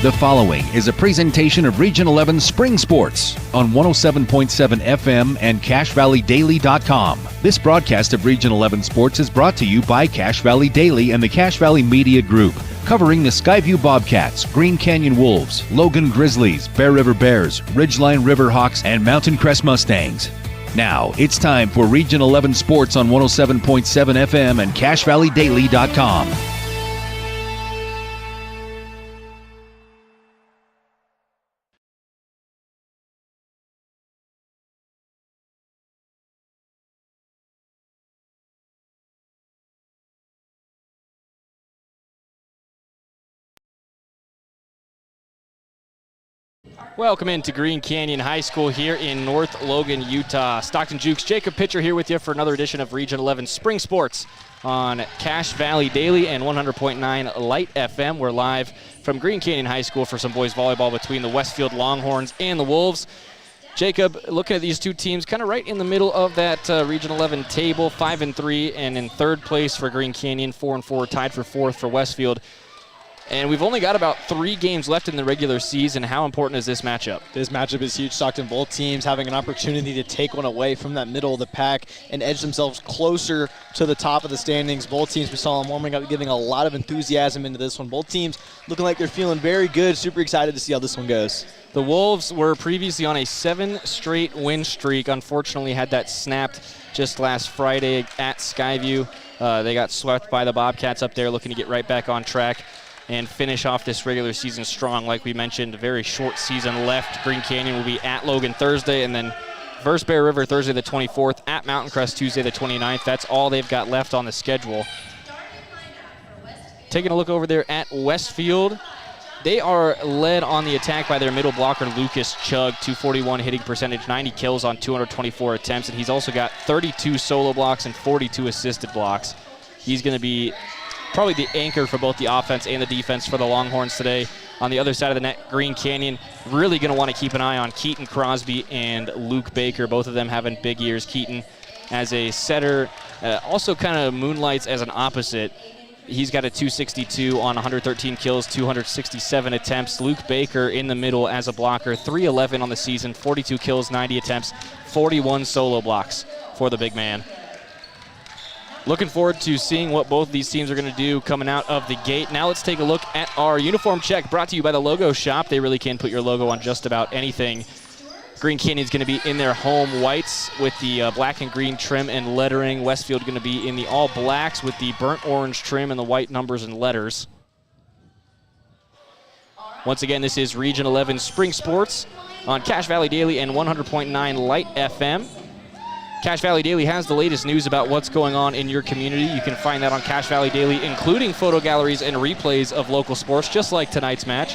The following is a presentation of Region 11 Spring Sports on 107.7 FM and CashValleyDaily.com. This broadcast of Region 11 Sports is brought to you by Cache Valley Daily and the Cache Valley Media Group, covering the Skyview Bobcats, Green Canyon Wolves, Logan Grizzlies, Bear River Bears, Ridgeline Riverhawks, and Mountain Crest Mustangs. Now, it's time for Region 11 Sports on 107.7 FM and CashValleyDaily.com. Welcome into Green Canyon High School here in North Logan, Utah. Stockton Jukes, Jacob Pitcher here with you for another edition of Region 11 Spring Sports on Cache Valley Daily and 100.9 Light FM. We're live from Green Canyon High School for some boys volleyball between the Westfield Longhorns and the Wolves. Jacob, looking at these two teams kind of right in the middle of that Region 11 table, 5-3, and in third place for Green Canyon, 4-4, tied for fourth for Westfield. And we've only got about 3 games left in the regular season. How important is this matchup? This matchup is huge. Stockton, both teams having an opportunity to take one away from that middle of the pack and edge themselves closer to the top of the standings. Both teams, we saw them warming up, giving a lot of enthusiasm into this one. Both teams looking like they're feeling very good. Super excited to see how this one goes. The Wolves were previously on a 7-straight win streak. Unfortunately, had that snapped just last Friday at Skyview. They got swept by the Bobcats up there, looking to get right back on track and finish off this regular season strong. Like we mentioned, a very short season left. Green Canyon will be at Logan Thursday, and then versus Bear River Thursday the 24th, at Mountain Crest Tuesday the 29th. That's all they've got left on the schedule. Taking a look over there at Westfield, they are led on the attack by their middle blocker, Lucas Chug, 241 hitting percentage, 90 kills on 224 attempts, and he's also got 32 solo blocks and 42 assisted blocks. He's going to be probably the anchor for both the offense and the defense for the Longhorns today. On the other side of the net, Green Canyon really going to want to keep an eye on Keaton Crosby and Luke Baker, both of them having big years. Keaton as a setter, also kind of moonlights as an opposite. He's got a 262 on 113 kills, 267 attempts. Luke Baker in the middle as a blocker, 311 on the season, 42 kills, 90 attempts, 41 solo blocks for the big man. Looking forward to seeing what both of these teams are going to do coming out of the gate. Now let's take a look at our uniform check, brought to you by the Logo Shop. They really can put your logo on just about anything. Green Canyon's going to be in their home whites with the black and green trim and lettering. Westfield going to be in the all blacks with the burnt orange trim and the white numbers and letters. Once again, this is Region 11 Spring Sports on Cache Valley Daily and 100.9 Light FM. Cache Valley Daily has the latest news about what's going on in your community. You can find that on Cache Valley Daily, including photo galleries and replays of local sports, just like tonight's match.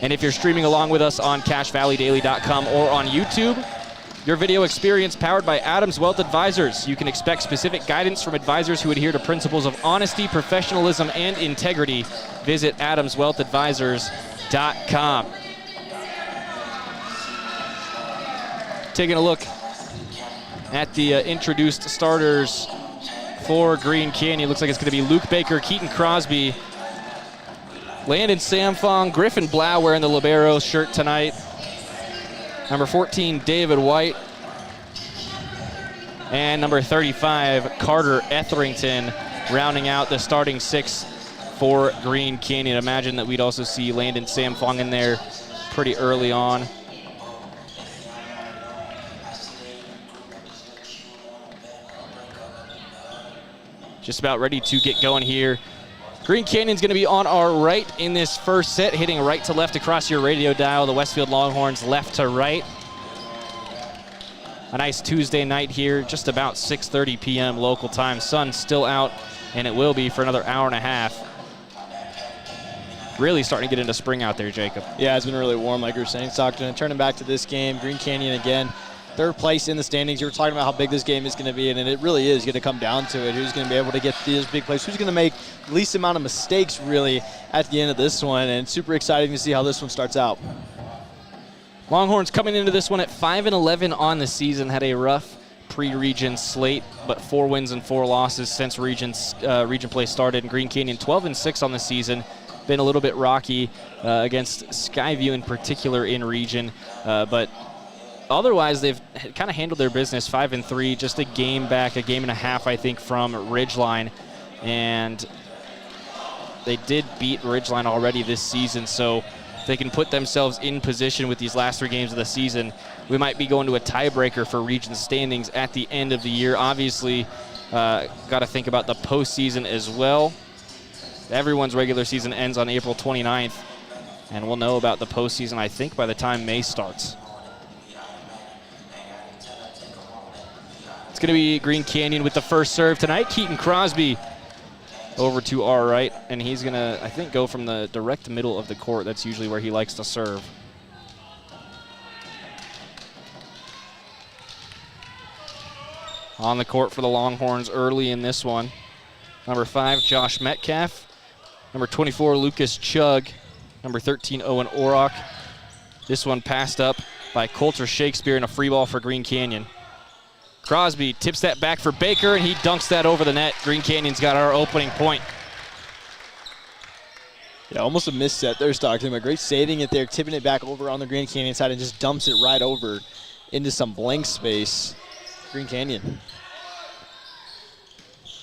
And if you're streaming along with us on CashValleyDaily.com or on YouTube, your video experience powered by Adams Wealth Advisors. You can expect specific guidance from advisors who adhere to principles of honesty, professionalism, and integrity. Visit AdamsWealthAdvisors.com. Taking a look at the introduced starters for Green Canyon. Looks like it's going to be Luke Baker, Keaton Crosby, Landon Samfong, Griffin Blau wearing the libero shirt tonight. Number 14, David White. And number 35, Carter Etherington, rounding out the starting 6 for Green Canyon. Imagine that we'd also see Landon Samfong in there pretty early on. Just about ready to get going here. Green Canyon's going to be on our right in this first set, hitting right to left across your radio dial. The Westfield Longhorns left to right. A nice Tuesday night here, just about 6:30 p.m. local time. Sun's still out, and it will be for another hour and a half. Really starting to get into spring out there, Jacob. Yeah, it's been really warm, like you were saying, Stockton. And turning back to this game, Green Canyon again, third place in the standings. You were talking about how big this game is going to be, and it really is going to come down to it. Who's going to be able to get these big plays? Who's going to make the least amount of mistakes, really, at the end of this one? And super exciting to see how this one starts out. Longhorns coming into this one at 5-11 on the season. Had a rough pre-region slate, but 4 wins and 4 losses since region play started. And Green Canyon 12-6 on the season. been a little bit rocky against Skyview in particular in region, but otherwise they've kind of handled their business. 5-3, just a game back, a game and a half, I think, from Ridgeline, and they did beat Ridgeline already this season, so if they can put themselves in position with these last 3 games of the season, we might be going to a tiebreaker for region standings at the end of the year. Obviously, got to think about the postseason as well. Everyone's regular season ends on April 29th, and we'll know about the postseason, I think, by the time May starts. It's going to be Green Canyon with the first serve tonight. Keaton Crosby over to our right, and he's going to, I think, go from the direct middle of the court. That's usually where he likes to serve. On the court for the Longhorns early in this one. Number 5, Josh Metcalf. Number 24, Lucas Chugg. Number 13, Owen Orrock. This one passed up by Coulter Shakespeare and a free ball for Green Canyon. Crosby tips that back for Baker, and he dunks that over the net. Green Canyon's got our opening point. Yeah, almost a misset there, Stockton, but great saving it there, tipping it back over on the Green Canyon side and just dumps it right over into some blank space. Green Canyon.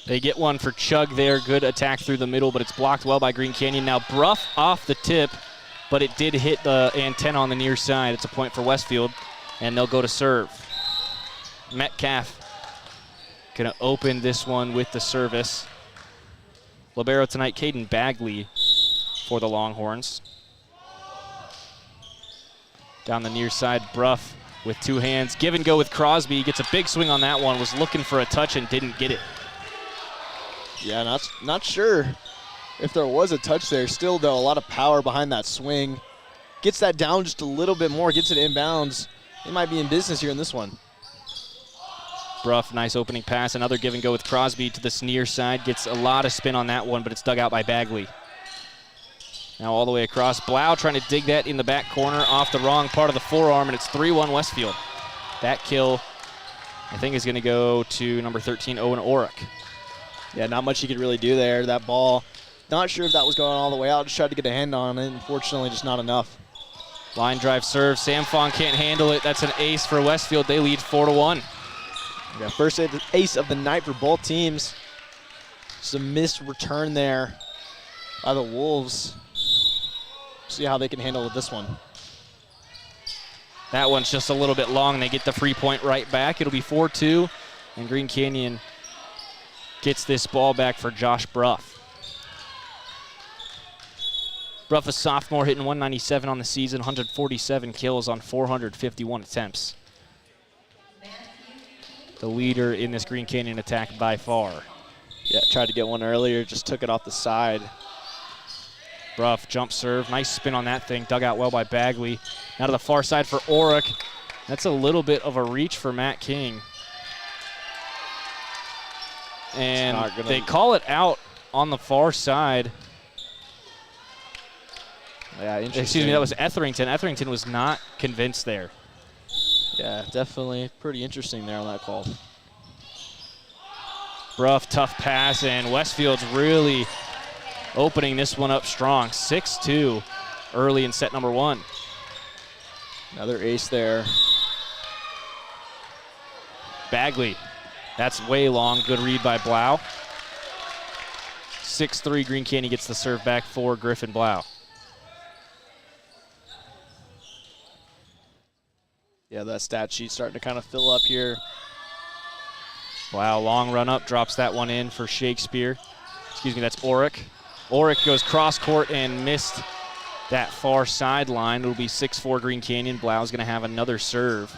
They get one for Chugg there. Good attack through the middle, but it's blocked well by Green Canyon. Now Bruff off the tip, but it did hit the antenna on the near side. It's a point for Westfield, and they'll go to serve. Metcalf gonna open this one with the service. Libero tonight, Caden Bagley for the Longhorns. Down the near side, Bruff with 2 hands. Give and go with Crosby. He gets a big swing on that one. Was looking for a touch and didn't get it. Yeah, not sure if there was a touch there. Still, though, a lot of power behind that swing. Gets that down just a little bit more, gets it inbounds. They might be in business here in this one. Bruff, nice opening pass. Another give and go with Crosby to the near side. Gets a lot of spin on that one, but it's dug out by Bagley. Now all the way across. Blau trying to dig that in the back corner off the wrong part of the forearm, and it's 3-1 Westfield. That kill, I think, is going to go to number 13, Owen Orrock. Yeah, not much he could really do there. That ball, not sure if that was going all the way out. Just tried to get a hand on it. Unfortunately, just not enough. Line drive serve. Sam Fong can't handle it. That's an ace for Westfield. They lead 4-1. Yeah, first ace of the night for both teams. Just a missed return there by the Wolves. See how they can handle this one. That one's just a little bit long. They get the free point right back. It'll be 4-2, and Green Canyon gets this ball back for Josh Bruff. Bruff, a sophomore, hitting 197 on the season, 147 kills on 451 attempts. The leader in this Green Canyon attack by far. Yeah, tried to get one earlier, just took it off the side. Bruff, jump serve, nice spin on that thing, dug out well by Bagley. Now to the far side for Orrock. That's a little bit of a reach for Matt King. And they call it out on the far side. Yeah, interesting. Excuse me, that was Etherington. Etherington was not convinced there. Yeah, definitely pretty interesting there on that call. Bruff, tough pass, and Westfield's really opening this one up strong. 6-2 early in set number 1. Another ace there. Bagley, that's way long. Good read by Blau. 6-3, Green Canyon gets the serve back for Griffin Blau. Yeah, that stat sheet starting to kind of fill up here. Wow, long run up, drops that one in for Shakespeare. Excuse me, that's Orrock. Orrock goes cross court and missed that far sideline. It'll be 6-4 Green Canyon. Blau's going to have another serve.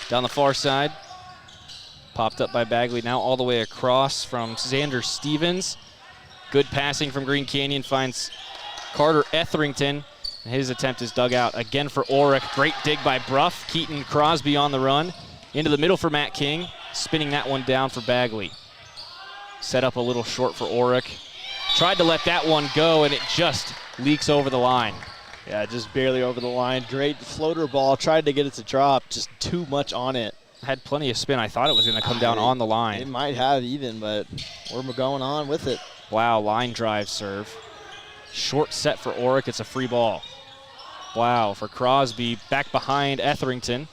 Down the far side. Popped up by Bagley, now all the way across from Xander Stevens. Good passing from Green Canyon, finds Carter Etherington. His attempt is dug out again for Orrock. Great dig by Bruff. Keaton Crosby on the run. Into the middle for Matt King. Spinning that one down for Bagley. Set up a little short for Orrock. Tried to let that one go, and it just leaks over the line. Yeah, just barely over the line. Great floater ball. Tried to get it to drop. Just too much on it. had plenty of spin. I thought it was going to come down on the line. It might have even, but we're going on with it. Wow, line drive serve. Short set for Orick. It's a free ball. Wow, for Crosby, back behind Etherington.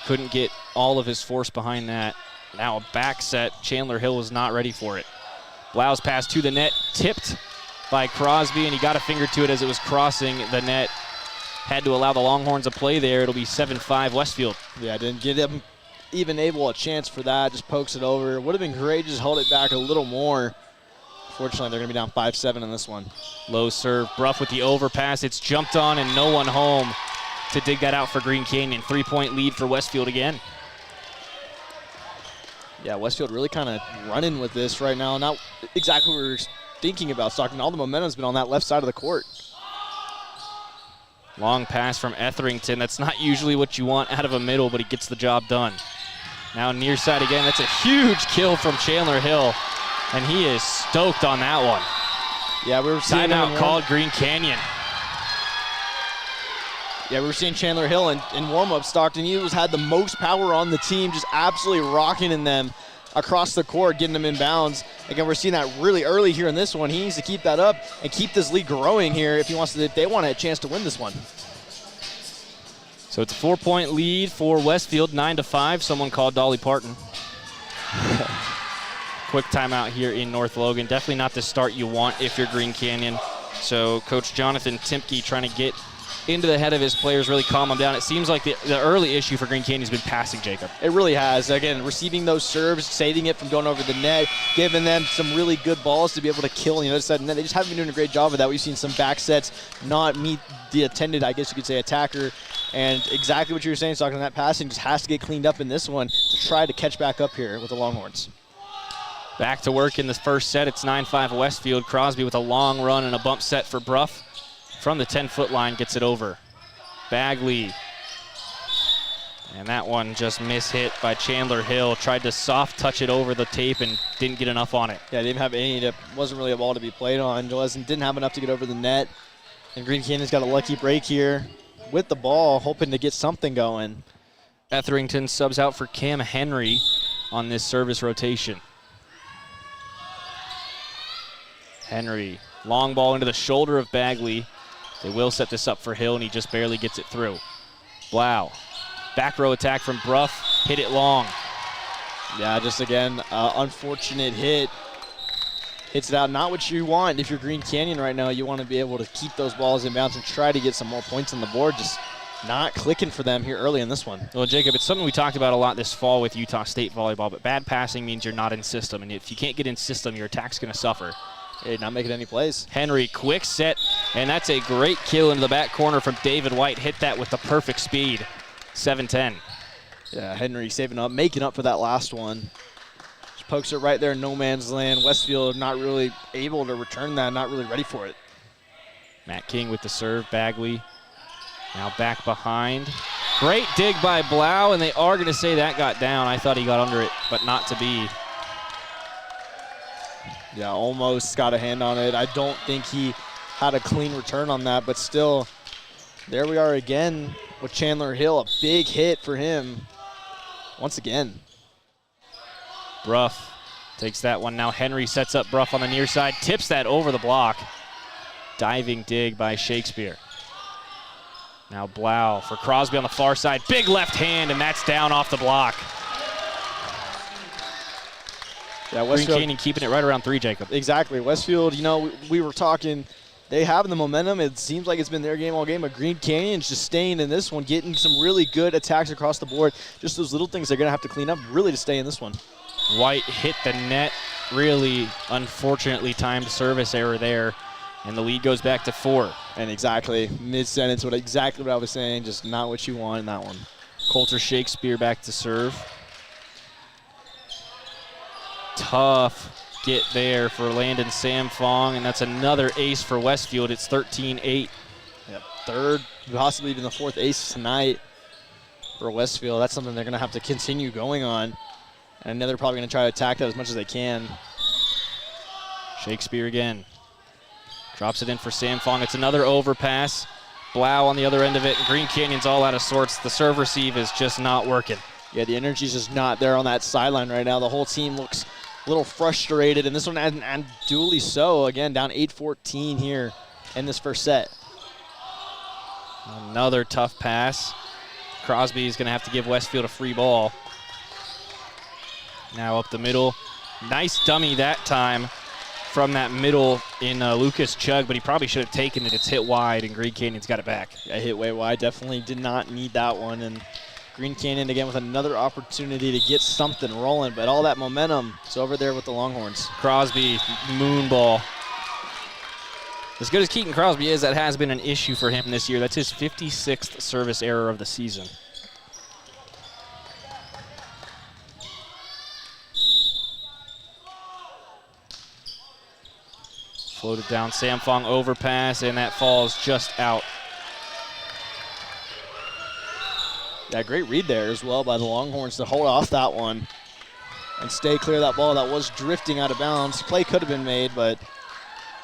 Couldn't get all of his force behind that. Now a back set. Chandler Hill was not ready for it. Blau's pass to the net, tipped by Crosby, and he got a finger to it as it was crossing the net. Had to allow the Longhorns a play there. It'll be 7-5 Westfield. Yeah, didn't get him even able a chance for that. Just pokes it over. Would have been great, just hold it back a little more. Fortunately, they're going to be down 5-7 in this one. Low serve. Bruff with the overpass. It's jumped on and no one home to dig that out for Green Canyon. 3-point lead for Westfield again. Yeah, Westfield really kind of running with this right now. Not exactly what we were thinking about Stockton. All the momentum's been on that left side of the court. Long pass from Etherington. That's not usually what you want out of a middle, but he gets the job done. Now near side again. That's a huge kill from Chandler Hill, and he is stoked on that one. Yeah, we were seeing timeout called Green Canyon. Yeah, we were seeing Chandler Hill in warm-up. Stockton, he had the most power on the team, just absolutely rocking in them across the court, getting them in bounds. Again, we're seeing that really early here in this one. He needs to keep that up and keep this lead growing here if they want a chance to win this one. So it's a 4-point lead for Westfield, 9-5. Someone called Dolly Parton. Quick timeout here in North Logan. Definitely not the start you want if you're Green Canyon. So Coach Jonathan Timke trying to get into the head of his players, really calm them down. It seems like the early issue for Green Canyon has been passing, Jacob. It really has. Again, receiving those serves, saving it from going over the net, giving them some really good balls to be able to kill on the other side of the net. They just haven't been doing a great job of that. We've seen some back sets not meet the intended, I guess you could say, attacker. And exactly what you were saying, talking that passing just has to get cleaned up in this one to try to catch back up here with the Longhorns. Back to work in the first set. It's 9-5 Westfield. Crosby with a long run and a bump set for Bruff. From the 10-foot line, gets it over. Bagley. And that one just mishit by Chandler Hill. Tried to soft touch it over the tape and didn't get enough on it. Yeah, didn't have any. That wasn't really a ball to be played on. Gillespie didn't have enough to get over the net. And Green Canyon's got a lucky break here with the ball, hoping to get something going. Etherington subs out for Cam Henry on this service rotation. Henry, long ball into the shoulder of Bagley. They will set this up for Hill, and he just barely gets it through. Blau, back row attack from Bruff, hit it long. Yeah, just again, unfortunate hit. Hits it out, not what you want. If you're Green Canyon right now, you want to be able to keep those balls in bounds and try to get some more points on the board. Just not clicking for them here early in this one. Well, Jacob, it's something we talked about a lot this fall with Utah State volleyball, but bad passing means you're not in system, and if you can't get in system, your attack's going to suffer. Hey, not making any plays. Henry, quick set, and that's a great kill into the back corner from David White. Hit that with the perfect speed. 7-10. Yeah, Henry saving up, making up for that last one. Just pokes it right there in no man's land. Westfield not really able to return that, not really ready for it. Matt King with the serve. Bagley now back behind. Great dig by Blau, and they are going to say that got down. I thought he got under it, but not to be. Yeah, almost got a hand on it. I don't think he had a clean return on that, but still, there we are again with Chandler Hill. A big hit for him once again. Bruff takes that one. Now Henry sets up Bruff on the near side, tips that over the block. Diving dig by Shakespeare. Now Blau for Crosby on the far side. Big left hand, and that's down off the block. Yeah, Green Canyon keeping it right around 3, Jacob. Exactly. Westfield, you know, we were talking, they have the momentum. It seems like it's been their game all game, but Green Canyon's just staying in this one, getting some really good attacks across the board. Just those little things they're going to have to clean up really to stay in this one. White hit the net. Really unfortunately timed service error there, and the lead goes back to 4. And exactly, mid-sentence, exactly what I was saying, just not what you want in that one. Coulter Shakespeare back to serve. Tough get there for Landon Samfong, and that's another ace for Westfield. It's 13-8. Yep, third, possibly even the fourth ace tonight for Westfield. That's something they're going to have to continue going on. And I know they're probably going to try to attack that as much as they can. Shakespeare again. Drops it in for Samfong. It's another overpass. Blau on the other end of it, and Green Canyon's all out of sorts. The serve receive is just not working. Yeah, the energy's just not there on that sideline right now. The whole team looks a little frustrated, and this one, and duly so. Again, down 8-14 here in this first set. Another tough pass. Crosby is going to have to give Westfield a free ball. Now up the middle. Nice dummy that time from that middle in Lucas Chug, but he probably should have taken it. It's hit wide, and Green Canyon's got it back. Yeah, hit way wide. Definitely did not need that one. And Green Canyon again with another opportunity to get something rolling, but all that momentum is over there with the Longhorns. Crosby, moon ball. As good as Keaton Crosby is, that has been an issue for him this year. That's his 56th service error of the season. Floated down Samfong overpass, and that falls just out. Yeah, great read there as well by the Longhorns to hold off that one and stay clear of that ball that was drifting out of bounds. Play could have been made, but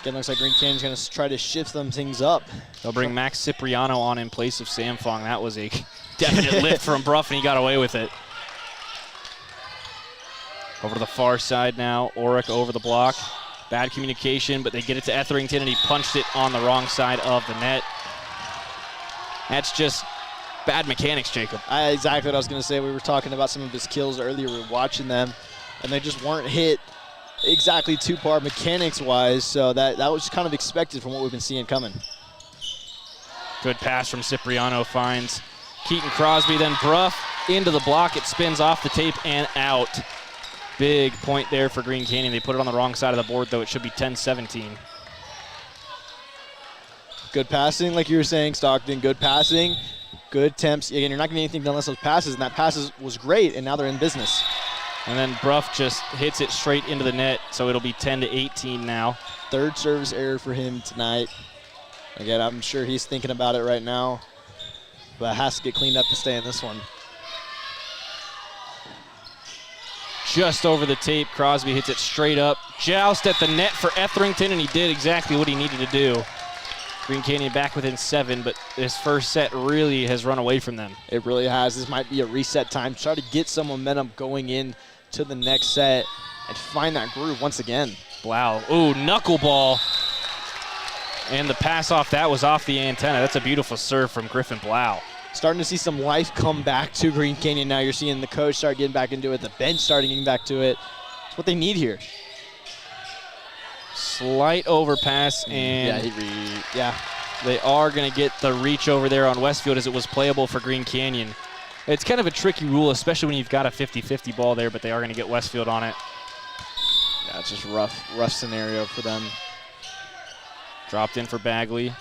again, looks like Green Canyon's going to try to shift them things up. They'll bring Max Cipriano on in place of Samfong. That was a definite lift from Bruff, and he got away with it. Over to the far side now. Oric over the block. Bad communication, but they get it to Etherington, and he punched it on the wrong side of the net. That's just bad mechanics, Jacob. Exactly what I was going to say. We were talking about some of his kills earlier. We were watching them, and they just weren't hit exactly too par mechanics-wise, so that was kind of expected from what we've been seeing coming. Good pass from Cipriano, finds Keaton Crosby, then Bruff into the block. It spins off the tape and out. Big point there for Green Canyon. They put it on the wrong side of the board, though. It should be 10-17. Good passing, like you were saying, Stockton. Good passing, good attempts. Again, you're not getting anything done unless those passes, and that passes was great, and now they're in business. And then Bruff just hits it straight into the net, so it'll be 10-18 now. Third service error for him tonight. Again, I'm sure he's thinking about it right now, but it has to get cleaned up to stay in this one. Just over the tape, Crosby hits it straight up. Joust at the net for Etherington, and he did exactly what he needed to do. Green Canyon back within 7, but this first set really has run away from them. It really has. This might be a reset time. Try to get some momentum going in to the next set and find that groove once again. Wow. Ooh, knuckleball. And the pass off that was off the antenna. That's a beautiful serve from Griffin Blau. Starting to see some life come back to Green Canyon now. You're seeing the coach start getting back into it, the bench starting getting back to it. It's what they need here. Slight overpass, and they are going to get the reach over there on Westfield as it was playable for Green Canyon. It's kind of a tricky rule, especially when you've got a 50-50 ball there, but they are going to get Westfield on it. Yeah, it's just rough scenario for them. Dropped in for Bagley.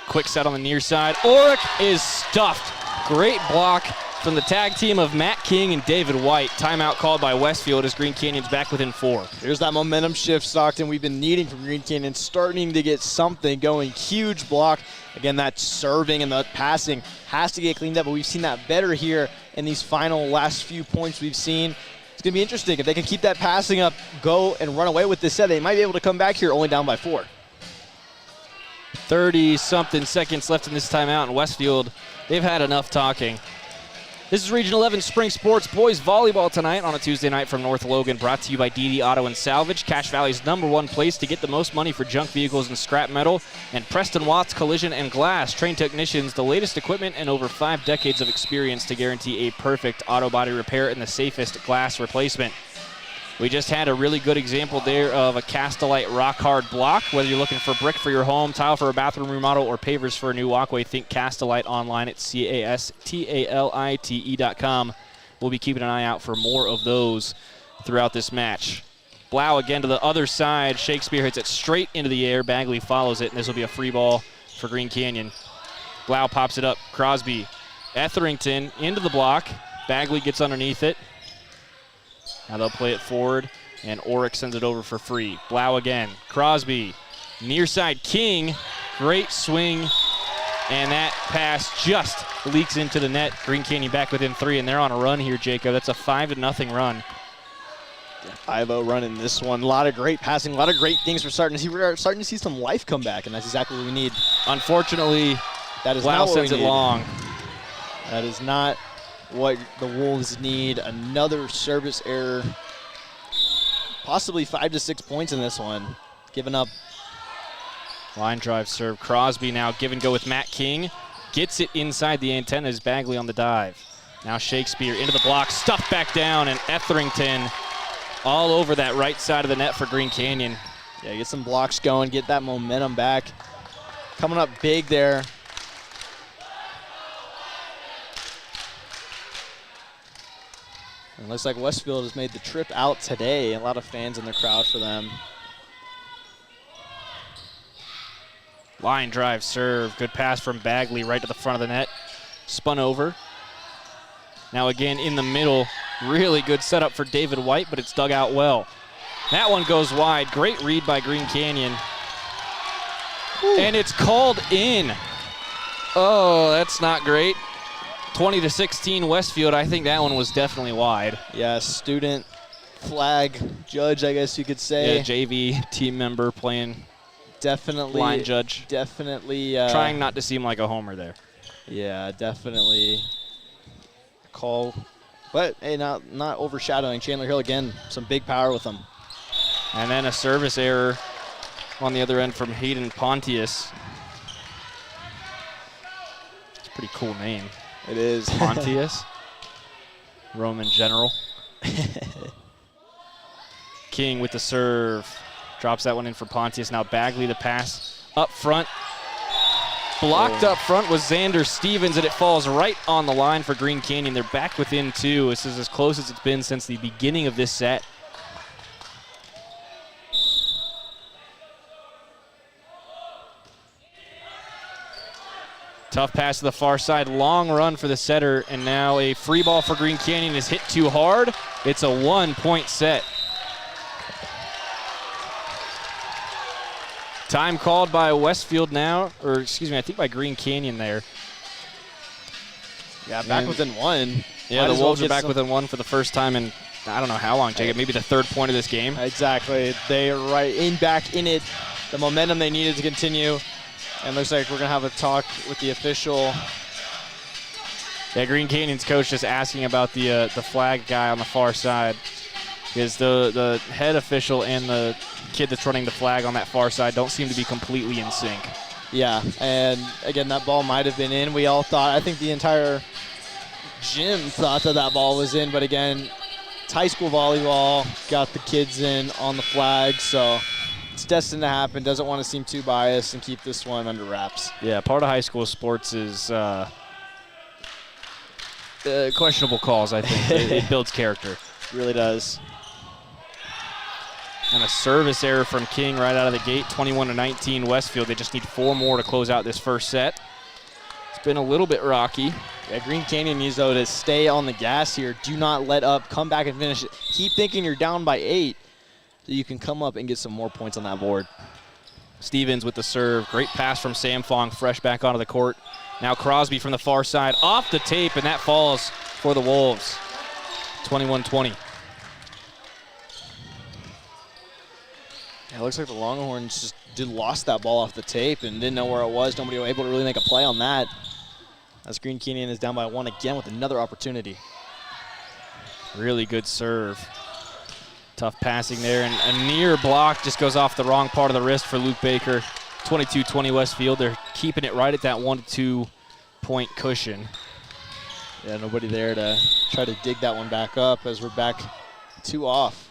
Quick set on the near side. Oric is stuffed. Great block from the tag team of Matt King and David White. Timeout called by Westfield as Green Canyon's back within 4. Here's that momentum shift, Stockton, we've been needing from Green Canyon, starting to get something going. Huge block. Again, that serving and the passing has to get cleaned up, but we've seen that better here in these final last few points we've seen. It's going to be interesting. If they can keep that passing up, go and run away with this set, they might be able to come back here only down by 4. 30-something seconds left in this timeout, and Westfield, they've had enough talking. This is Region 11 Spring Sports Boys Volleyball tonight on a Tuesday night from North Logan, brought to you by DD Auto and Salvage, Cache Valley's #1 place to get the most money for junk vehicles and scrap metal, and Preston Watts Collision and Glass, trained technicians, the latest equipment, and over 5 decades of experience to guarantee a perfect auto body repair and the safest glass replacement. We just had a really good example there of a Castalite rock hard block. Whether you're looking for brick for your home, tile for a bathroom remodel, or pavers for a new walkway, think Castalite online at castalite.com. We'll be keeping an eye out for more of those throughout this match. Blau again to the other side. Shakespeare hits it straight into the air. Bagley follows it, and this will be a free ball for Green Canyon. Blau pops it up. Crosby, Etherington into the block. Bagley gets underneath it. Now they'll play it forward, and Oric sends it over for free. Blau again. Crosby, near side King. Great swing, and that pass just leaks into the net. Green Canyon back within 3, and they're on a run here, Jacob. That's a 5-0 run. 5-0 run in this one. A lot of great passing, a lot of great things we're starting to see. We're starting to see some life come back, and that's exactly what we need. Unfortunately, that is Blau not what sends we it need. long. That is not what the Wolves need. Another service error. Possibly 5 to 6 points in this one. Giving up. Line drive serve. Crosby now give and go with Matt King. Gets it inside the antennas. Bagley on the dive. Now Shakespeare into the block. Stuffed back down, and Etherington all over that right side of the net for Green Canyon. Yeah, get some blocks going. Get that momentum back. Coming up big there. And looks like Westfield has made the trip out today. A lot of fans in the crowd for them. Line drive serve. Good pass from Bagley right to the front of the net. Spun over. Now again in the middle. Really good setup for David White, but it's dug out well. That one goes wide. Great read by Green Canyon. Ooh. And it's called in. Oh, that's not great. 20 to 16 Westfield. I think that one was definitely wide. Yeah, student flag judge, I guess you could say. Yeah, JV team member playing definitely line judge. Definitely trying not to seem like a homer there. Yeah, definitely call. But hey, not overshadowing Chandler Hill again. Some big power with them. And then a service error on the other end from Hayden Pontius. It's a pretty cool name. It is. Pontius. Roman general. King with the serve. Drops that one in for Pontius. Now Bagley the pass up front. Blocked up front was Xander Stevens, and it falls right on the line for Green Canyon. They're back within 2. This is as close as it's been since the beginning of this set. Tough pass to the far side, long run for the setter, and now a free ball for Green Canyon is hit too hard. It's a 1-point set. Time called by Westfield now, or excuse me, I think by Green Canyon there. Yeah, back within 1. Yeah, the Wolves are back within 1 for the first time in I don't know how long, Jacob, maybe the 3rd point of this game. Exactly. They are back in it. The momentum they needed to continue. And looks like we're going to have a talk with the official. Yeah, Green Canyon's coach just asking about the flag guy on the far side. Because the head official and the kid that's running the flag on that far side don't seem to be completely in sync. Yeah, and again, that ball might have been in. We all thought, I think the entire gym thought that ball was in. But again, it's high school volleyball, got the kids in on the flag, so it's destined to happen. Doesn't want to seem too biased and keep this one under wraps. Yeah, part of high school sports is questionable calls, I think. It builds character. It really does. And a service error from King right out of the gate, 21 to 19 Westfield. They just need 4 more to close out this first set. It's been a little bit rocky. Yeah, Green Canyon needs, though, to stay on the gas here. Do not let up. Come back and finish it. Keep thinking you're down by 8. So you can come up and get some more points on that board. Stevens with the serve. Great pass from Sam Fong, fresh back onto the court. Now Crosby from the far side, off the tape, and that falls for the Wolves. 21-20. Yeah, it looks like the Longhorns just lost that ball off the tape and didn't know where it was. Nobody was able to really make a play on that. As Green Canyon is down by 1 again with another opportunity. Really good serve. Tough passing there, and a near block just goes off the wrong part of the wrist for Luke Baker. 22-20 Westfield. They're keeping it right at that 1 to 2 point cushion. Yeah, nobody there to try to dig that one back up as we're back 2 off.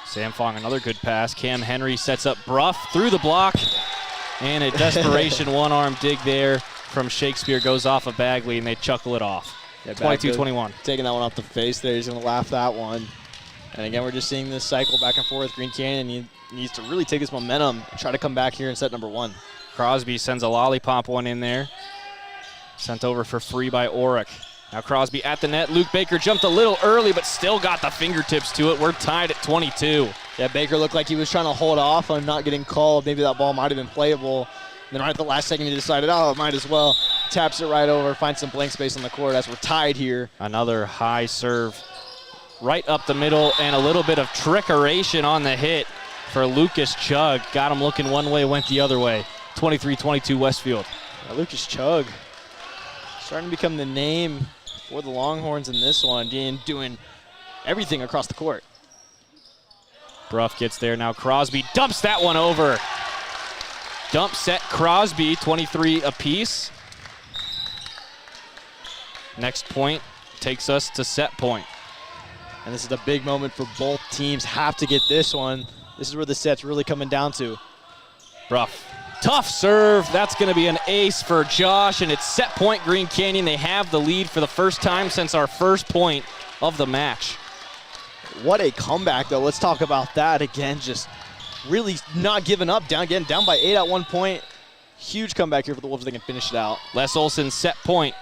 Sam Fong, another good pass. Cam Henry sets up Bruff through the block, and a desperation one-arm dig there from Shakespeare goes off of Bagley, and they chuckle it off. Yeah, 22-21. Taking that one off the face there. He's going to laugh that one. And again, we're just seeing this cycle back and forth. Green Canyon needs to really take this momentum and try to come back here in set number 1. Crosby sends a lollipop one in there. Sent over for free by Orick. Now Crosby at the net. Luke Baker jumped a little early, but still got the fingertips to it. We're tied at 22. Yeah, Baker looked like he was trying to hold off on not getting called. Maybe that ball might have been playable. And then right at the last second, he decided, oh, it might as well. Taps it right over, finds some blank space on the court as we're tied here. Another high serve right up the middle, and a little bit of trickeration on the hit for Lucas Chug. Got him looking one way, went the other way. 23-22 Westfield. Lucas Chug starting to become the name for the Longhorns in this one, doing everything across the court. Bruff gets there. Now Crosby dumps that one over. Dump set Crosby, 23 apiece. Next point takes us to set point. And this is a big moment for both teams. Have to get this one. This is where the set's really coming down to. Bruff. Tough serve. That's going to be an ace for Josh, and it's set point Green Canyon. They have the lead for the first time since our first point of the match. What a comeback, though. Let's talk about that again. Just really not giving up. Down by 8 at one point. Huge comeback here for the Wolves. They can finish it out. Les Olson set point.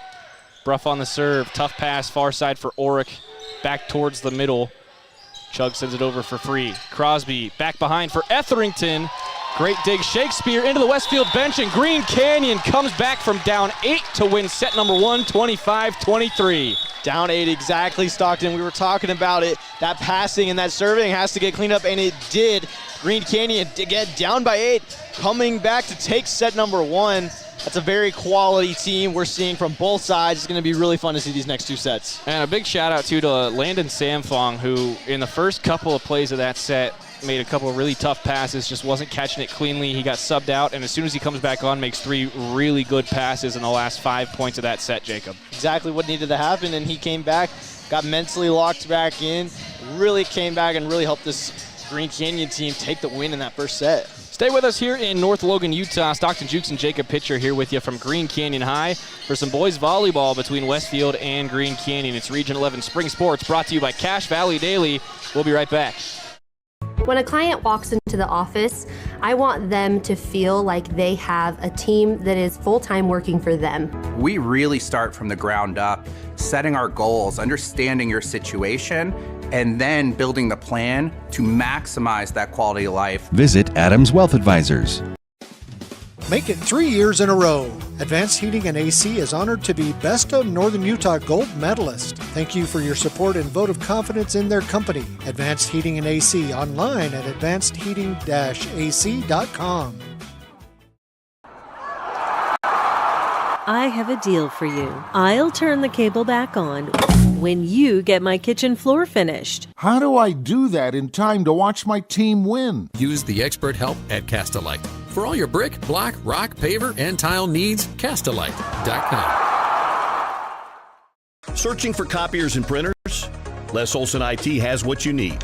Bruff on the serve. Tough pass. Far side for Oric. Back towards the middle. Chug sends it over for free. Crosby back behind for Etherington. Great dig. Shakespeare into the Westfield bench, and Green Canyon comes back from down 8 to win set number 1, 25-23. Down 8 exactly, Stockton. We were talking about it. That passing and that serving has to get cleaned up, and it did. Green Canyon, again, down by 8, coming back to take set number 1. That's a very quality team we're seeing from both sides. It's going to be really fun to see these next 2 sets. And a big shout out to Landon Samfong, who in the first couple of plays of that set made a couple of really tough passes, just wasn't catching it cleanly. He got subbed out, and as soon as he comes back on, makes 3 really good passes in the last 5 points of that set, Jacob. Exactly what needed to happen, and he came back, got mentally locked back in, really came back and really helped this Green Canyon team take the win in that first set. Stay with us here in North Logan, Utah. Stockton Jukes and Jacob Pitcher here with you from Green Canyon High for some boys volleyball between Westfield and Green Canyon. It's Region 11 Spring Sports, brought to you by Cache Valley Daily. We'll be right back. When a client walks into the office, I want them to feel like they have a team that is full-time working for them. We really start from the ground up, setting our goals, understanding your situation, and then building the plan to maximize that quality of life. Visit Adams Wealth Advisors. Make it 3 years in a row. Advanced Heating and AC is honored to be Best of Northern Utah Gold Medalist. Thank you for your support and vote of confidence in their company. Advanced Heating and AC, online at advancedheating-ac.com. I have a deal for you. I'll turn the cable back on when you get my kitchen floor finished. How do I do that in time to watch my team win? Use the expert help at Castalite. For all your brick, block, rock, paver, and tile needs, Castalite.com. Searching for copiers and printers? Les Olson IT has what you need.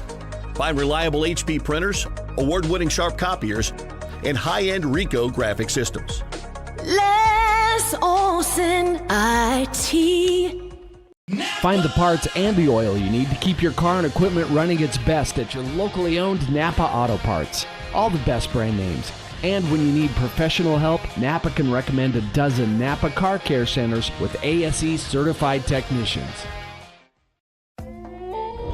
Find reliable HP printers, award-winning Sharp copiers, and high-end Ricoh graphic systems. Les Olson IT. Find the parts and the oil you need to keep your car and equipment running its best at your locally owned Napa Auto Parts. All the best brand names. And when you need professional help, Napa can recommend a dozen Napa Car Care Centers with ASE certified technicians.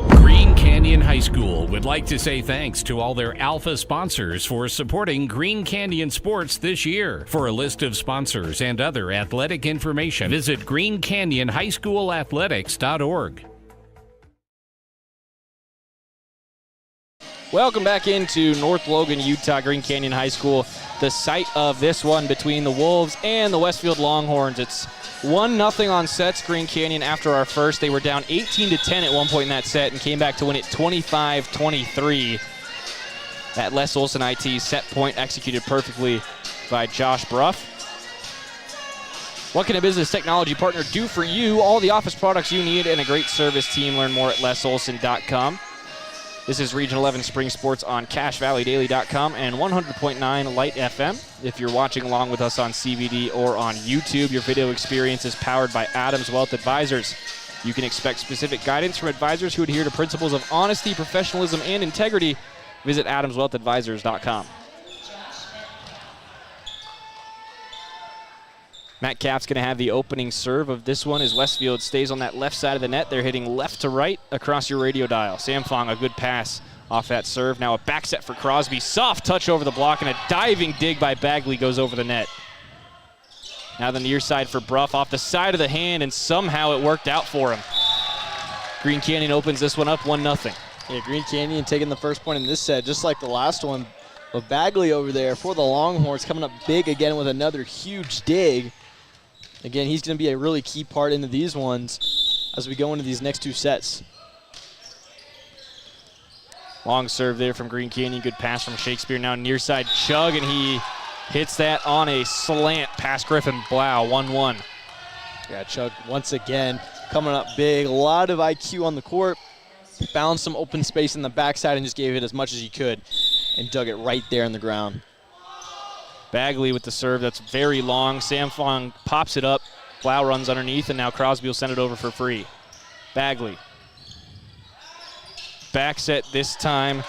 Green Canyon High School would like to say thanks to all their Alpha sponsors for supporting Green Canyon sports this year. For a list of sponsors and other athletic information, visit greencanyonhighschoolathletics.org. Welcome back into North Logan, Utah, Green Canyon High School, the site of this one between the Wolves and the Westfield Longhorns. It's 1-0 on sets, Green Canyon, after our first. They were down 18-10 at one point in that set and came back to win it 25-23. That Les Olson IT set point executed perfectly by Josh Bruff. What can a business technology partner do for you? All the office products you need and a great service team. Learn more at lesolson.com. This is Region 11 Spring Sports on CacheValleyDaily.com and 100.9 Light FM. If you're watching along with us on CBD or on YouTube, your video experience is powered by Adams Wealth Advisors. You can expect specific guidance from advisors who adhere to principles of honesty, professionalism, and integrity. Visit AdamsWealthAdvisors.com. Matt Kapp's going to have the opening serve of this one as Westfield stays on that left side of the net. They're hitting left to right across your radio dial. Samfong, a good pass off that serve. Now a back set for Crosby. Soft touch over the block, and a diving dig by Bagley goes over the net. Now the near side for Bruff off the side of the hand, and somehow it worked out for him. Green Canyon opens this one up 1-0. Yeah, Green Canyon taking the first point in this set, just like the last one. But Bagley over there for the Longhorns coming up big again with another huge dig. Again, he's going to be a really key part into these ones. as we go into these next 2 sets. Long serve there from Green Canyon. Good pass from Shakespeare. Now near side chug, and he hits that on a slant past Griffin Blau. 1-1. Yeah, Chug once again coming up big. A lot of IQ on the court. Found some open space in the backside and just gave it as much as he could and dug it right there in the ground. Bagley with the serve. That's very long. Sam Fong pops it up. Blau runs underneath, and now Crosby will send it over for free. Bagley. Back set this time,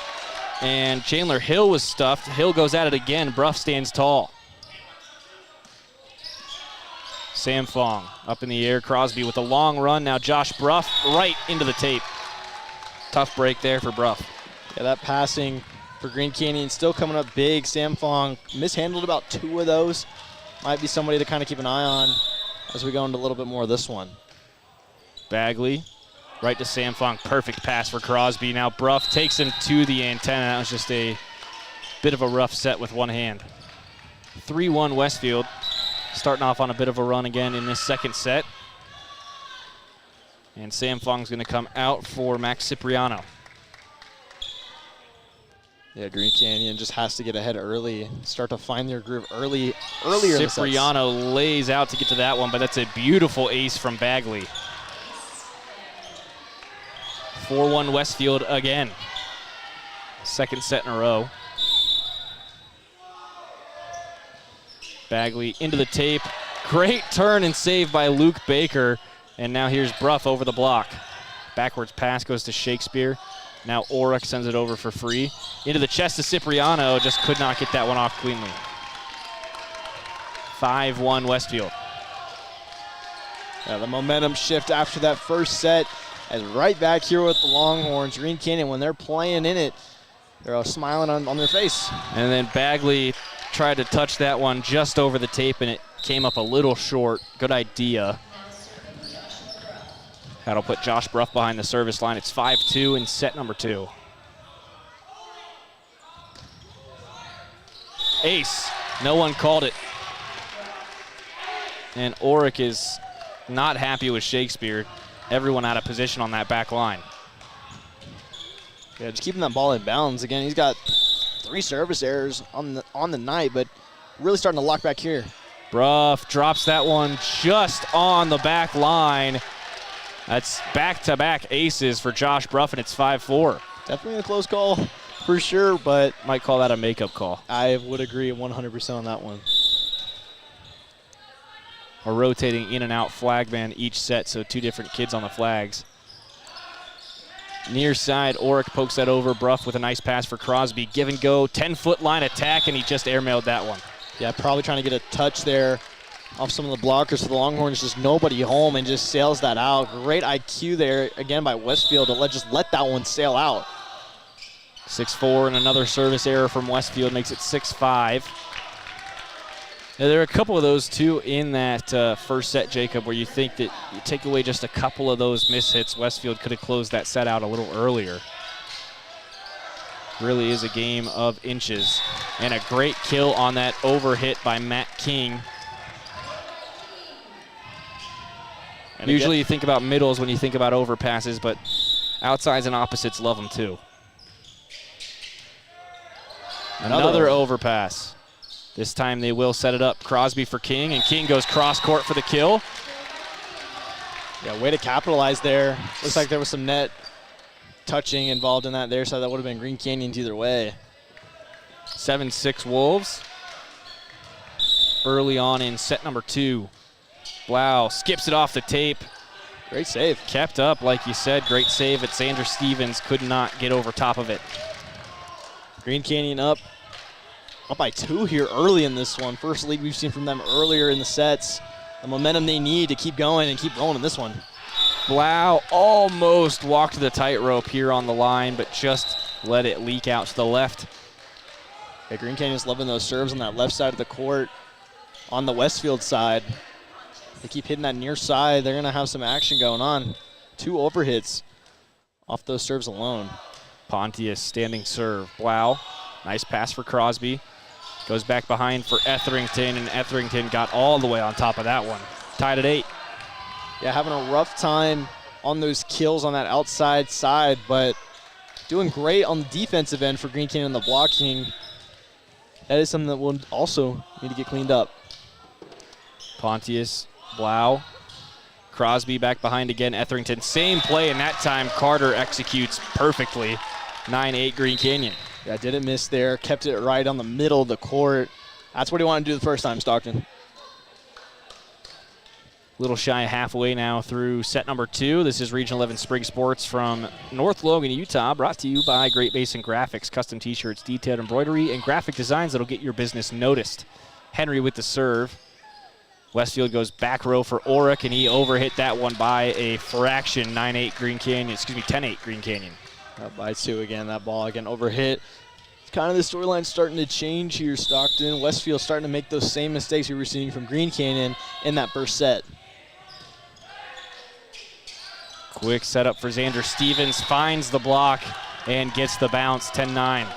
and Chandler Hill was stuffed. Hill goes at it again. Bruff stands tall. Sam Fong up in the air. Crosby with a long run. Now Josh Bruff right into the tape. Tough break there for Bruff. Yeah, that passing for Green Canyon still coming up big. Sam Fong mishandled about 2 of those. Might be somebody to kind of keep an eye on as we go into a little bit more of this one. Bagley right to Sam Fong. Perfect pass for Crosby. Now Bruff takes him to the antenna. That was just a bit of a rough set with one hand. 3-1 Westfield. Starting off on a bit of a run again in this second set. And Sam Fong's going to come out for Max Cipriano. Yeah, Green Canyon just has to get ahead early, start to find their groove earlier in the sets. Cipriano lays out to get to that one, but that's a beautiful ace from Bagley. 4-1 Westfield again. Second set in a row. Bagley into the tape. Great turn and save by Luke Baker. And now here's Bruff over the block. Backwards pass goes to Shakespeare. Now Orrick sends it over for free. Into the chest to Cipriano. Just could not get that one off cleanly. 5-1 Westfield. Yeah, the momentum shift after that first set. And right back here with the Longhorns. Green Canyon, when they're playing in it, they're all smiling on their face. And then Bagley tried to touch that one just over the tape, and it came up a little short. Good idea. That'll put Josh Bruff behind the service line. It's 5-2 in set number 2. Ace. No one called it. And Orrick is not happy with Shakespeare. Everyone out of position on that back line. Yeah, just keeping that ball in bounds. Again, he's got 3 service errors on the night, but really starting to lock back here. Bruff drops that one just on the back line. That's back-to-back aces for Josh Bruff, and it's 5-4. Definitely a close call for sure, but might call that a makeup call. I would agree 100% on that one. A rotating in and out flag man each set, so 2 different kids on the flags. Near side, Orrick pokes that over. Bruff with a nice pass for Crosby. Give and go, 10-foot line attack, and he just airmailed that one. Yeah, probably trying to get a touch there off some of the blockers. So the Longhorns just nobody home and just sails that out. Great IQ there, again, by Westfield to just let that one sail out. 6-4, and another service error from Westfield makes it 6-5. Now, there are a couple of those, too, in that first set, Jacob, where you think that you take away just a couple of those mishits, Westfield could have closed that set out a little earlier. Really is a game of inches. And a great kill on that overhit by Matt King. And usually you think about middles when you think about overpasses, but outsides and opposites love them, too. Another overpass. This time they will set it up. Crosby for King, and King goes cross court for the kill. Yeah, way to capitalize there. Looks like there was some net touching involved in that there, so that would have been Green Canyons either way. 7-6 Wolves. Early on in set number 2. Blau skips it off the tape. Great save. Kept up, like you said. Great save, but Sandra Stevens could not get over top of it. Green Canyon up by 2 here early in this one. First lead we've seen from them earlier in the sets. The momentum they need to keep going and keep rolling in this one. Blau almost walked the tightrope here on the line, but just let it leak out to the left. Yeah, Green Canyon's loving those serves on that left side of the court. On the Westfield side, they keep hitting that near side. They're going to have some action going on. 2 overhits off those serves alone. Pontius standing serve. Blau, nice pass for Crosby. Goes back behind for Etherington, and Etherington got all the way on top of that one. Tied at 8. Yeah, having a rough time on those kills on that outside side, but doing great on the defensive end for Green Canyon on the blocking. That is something that will also need to get cleaned up. Pontius, Blau, Crosby back behind again, Etherington. Same play, and that time Carter executes perfectly. 9-8 Green Canyon. Yeah, didn't miss there. Kept it right on the middle of the court. That's what he wanted to do the first time, Stockton. Little shy of halfway now through set number 2. This is Region 11 Spring Sports from North Logan, Utah, brought to you by Great Basin Graphics, custom t-shirts, detailed embroidery, and graphic designs that'll get your business noticed. Henry with the serve. Westfield goes back row for Oric, and he overhit that one by a fraction. 9-8 Green Canyon, 10-8 Green Canyon. Up by 2 again. That ball again overhit. It's kind of the storyline starting to change here, Stockton. Westfield starting to make those same mistakes we were seeing from Green Canyon in that first set. Quick setup for Xander Stevens, finds the block and gets the bounce. 10-9.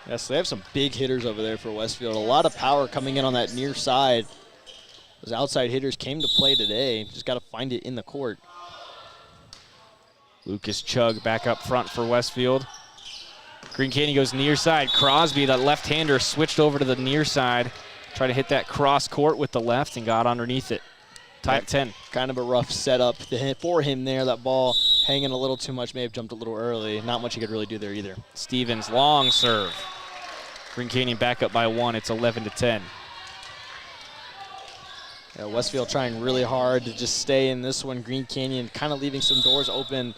Yes, they have some big hitters over there for Westfield. A lot of power coming in on that near side. Those outside hitters came to play today. Just got to find it in the court. Lucas Chug back up front for Westfield. Green Canyon goes near side. Crosby, that left-hander, switched over to the near side. Tried to hit that cross court with the left and got underneath it. Tie at 10. Kind of a rough setup for him there. That ball hanging a little too much. May have jumped a little early. Not much he could really do there either. Stevens, long serve. Green Canyon back up by 1. It's 11-10. Yeah, Westfield trying really hard to just stay in this one. Green Canyon kind of leaving some doors open.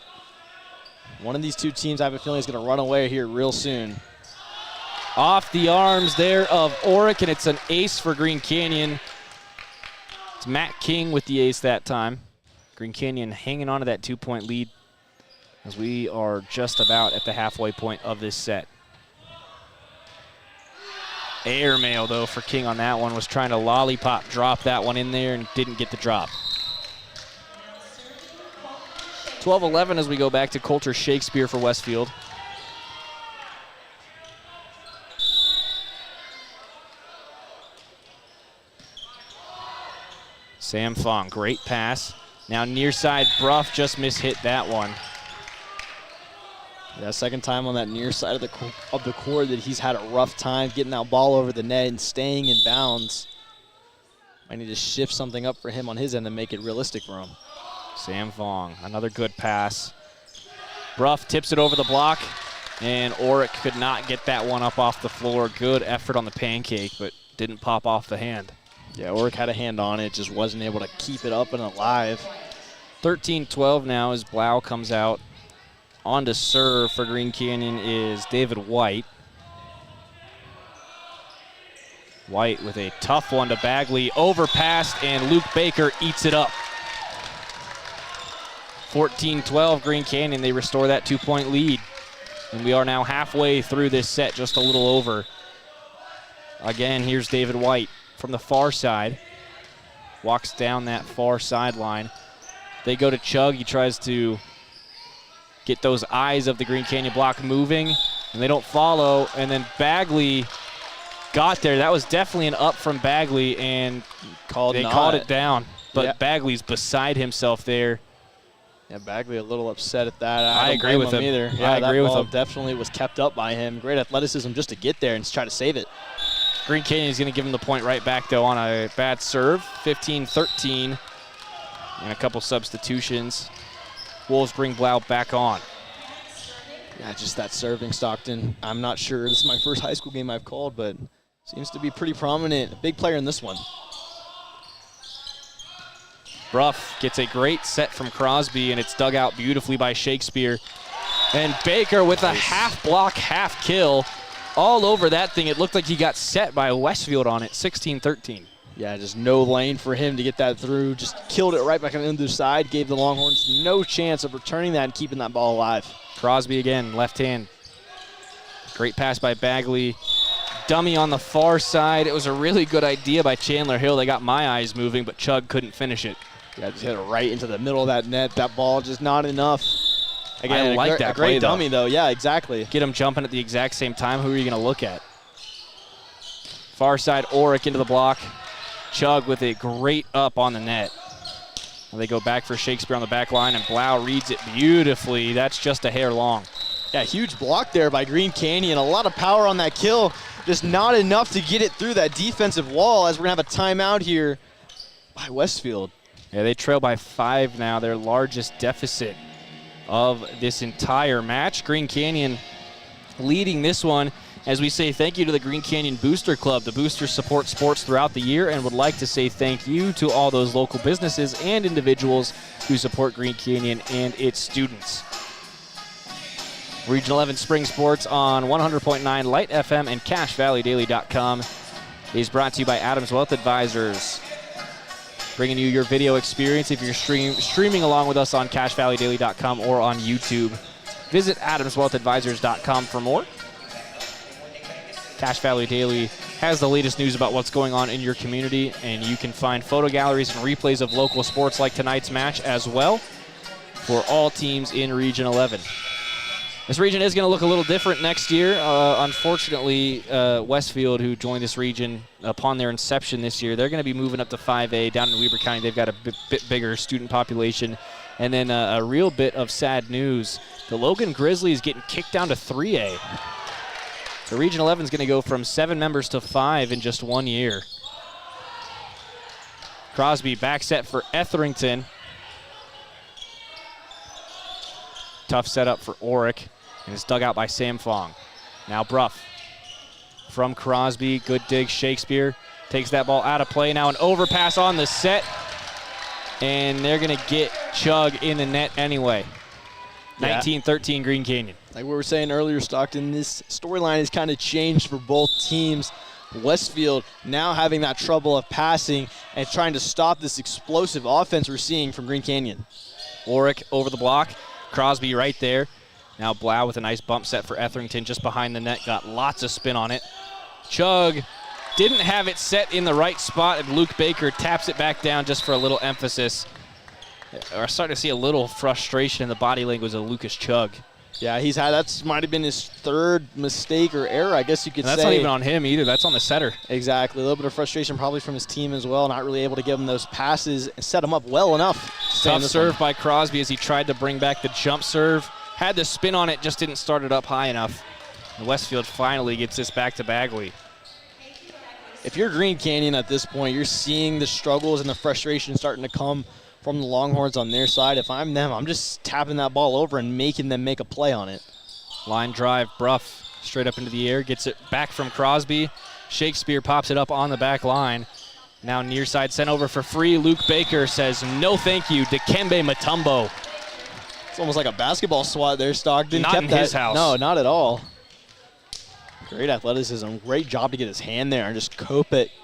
One of these two teams, I have a feeling, is going to run away here real soon. Off the arms there of Oric, and it's an ace for Green Canyon. It's Matt King with the ace that time. Green Canyon hanging on to that 2-point lead as we are just about at the halfway point of this set. Airmail, though, for King on that one. Was trying to lollipop drop that one in there and didn't get the drop. 12-11 as we go back to Coulter Shakespeare for Westfield. Sam Fong, great pass. Now near side, Bruff just mishit that one. Yeah, second time on that near side of the court that he's had a rough time getting that ball over the net and staying in bounds. I need to shift something up for him on his end and make it realistic for him. Sam Fong, another good pass. Bruff tips it over the block, and Oric could not get that one up off the floor. Good effort on the pancake, but didn't pop off the hand. Yeah, Oric had a hand on it, just wasn't able to keep it up and alive. 13-12 now as Blau comes out. On to serve for Green Canyon is David White. White with a tough one to Bagley. Overpassed, and Luke Baker eats it up. 14-12 Green Canyon. They restore that 2-point lead. And we are now halfway through this set, just a little over. Again, here's David White from the far side. Walks down that far sideline. They go to Chug. He tries to get those eyes of the Green Canyon block moving, and they don't follow. And then Bagley got there. That was definitely an up from Bagley, and they called it down. But yeah, Bagley's beside himself there. Yeah, Bagley a little upset at that. I agree with him either. Yeah, I agree with him. Definitely was kept up by him. Great athleticism just to get there and try to save it. Green Canyon is going to give him the point right back, though, on a bad serve. 15-13, and a couple substitutions. Wolves bring Blau back on. Yeah, just that serving, Stockton. I'm not sure. This is my first high school game I've called, but seems to be pretty prominent. A big player in this one. Bruff gets a great set from Crosby, and it's dug out beautifully by Shakespeare. And Baker with a half block, half kill. All over that thing. It looked like he got set by Westfield on it. 16-13. Yeah, just no lane for him to get that through. Just killed it right back on the other side. Gave the Longhorns no chance of returning that and keeping that ball alive. Crosby again, left hand. Great pass by Bagley. Dummy on the far side. It was a really good idea by Chandler Hill. They got my eyes moving, but Chug couldn't finish it. Yeah, just hit it right into the middle of that net. That ball just not enough. Again, I like that play, great dummy, though. Yeah, exactly. Get him jumping at the exact same time. Who are you going to look at? Far side, Oric into the block. Chug with a great up on the net. They go back for Shakespeare on the back line, and Blau reads it beautifully. That's just a hair long. Yeah, huge block there by Green Canyon. A lot of power on that kill. Just not enough to get it through that defensive wall, as we're going to have a timeout here by Westfield. Yeah, they trail by 5 now, their largest deficit of this entire match. Green Canyon leading this one, as we say thank you to the Green Canyon Booster Club. The boosters support sports throughout the year and would like to say thank you to all those local businesses and individuals who support Green Canyon and its students. Region 11 Spring Sports on 100.9 Light FM and CashValleyDaily.com is brought to you by Adams Wealth Advisors, bringing you your video experience if you're streaming along with us on CashValleyDaily.com or on YouTube. Visit AdamsWealthAdvisors.com for more. Cash Valley Daily has the latest news about what's going on in your community, and you can find photo galleries and replays of local sports like tonight's match as well for all teams in Region 11. This region is going to look a little different next year. Unfortunately, Westfield, who joined this region upon their inception this year, they're going to be moving up to 5A down in Weber County. They've got a bit bigger student population. And then a real bit of sad news. The Logan Grizzlies getting kicked down to 3A. So Region 11 is going to go from 7 members to 5 in just 1 year. Crosby back set for Etherington. Tough setup for Orick. And it's dug out by Sam Fong. Now Bruff from Crosby. Good dig. Shakespeare takes that ball out of play. Now an overpass on the set. And they're going to get Chug in the net anyway. 19-13 Green Canyon. Like we were saying earlier, Stockton, this storyline has kind of changed for both teams. Westfield now having that trouble of passing and trying to stop this explosive offense we're seeing from Green Canyon. Orick over the block. Crosby right there. Now Blau with a nice bump set for Etherington just behind the net. Got lots of spin on it. Chug didn't have it set in the right spot, and Luke Baker taps it back down just for a little emphasis. We're starting to see a little frustration in the body language of Lucas Chug. Yeah, that might have been his 3rd mistake or error, I guess you could say. That's not even on him either. That's on the setter. Exactly. A little bit of frustration probably from his team as well, not really able to give him those passes and set him up well enough. Tough serve by Crosby as he tried to bring back the jump serve. Had the spin on it, just didn't start it up high enough. And Westfield finally gets this back to Bagley. If you're Green Canyon at this point, you're seeing the struggles and the frustration starting to come from the Longhorns on their side. If I'm them, I'm just tapping that ball over and making them make a play on it. Line drive, Bruff straight up into the air, gets it back from Crosby. Shakespeare pops it up on the back line. Now near side sent over for free. Luke Baker says no thank you. Dikembe Mutombo. It's almost like a basketball swat there, Stockton. Not in his house. No, not at all. Great athleticism. Great job to get his hand there and just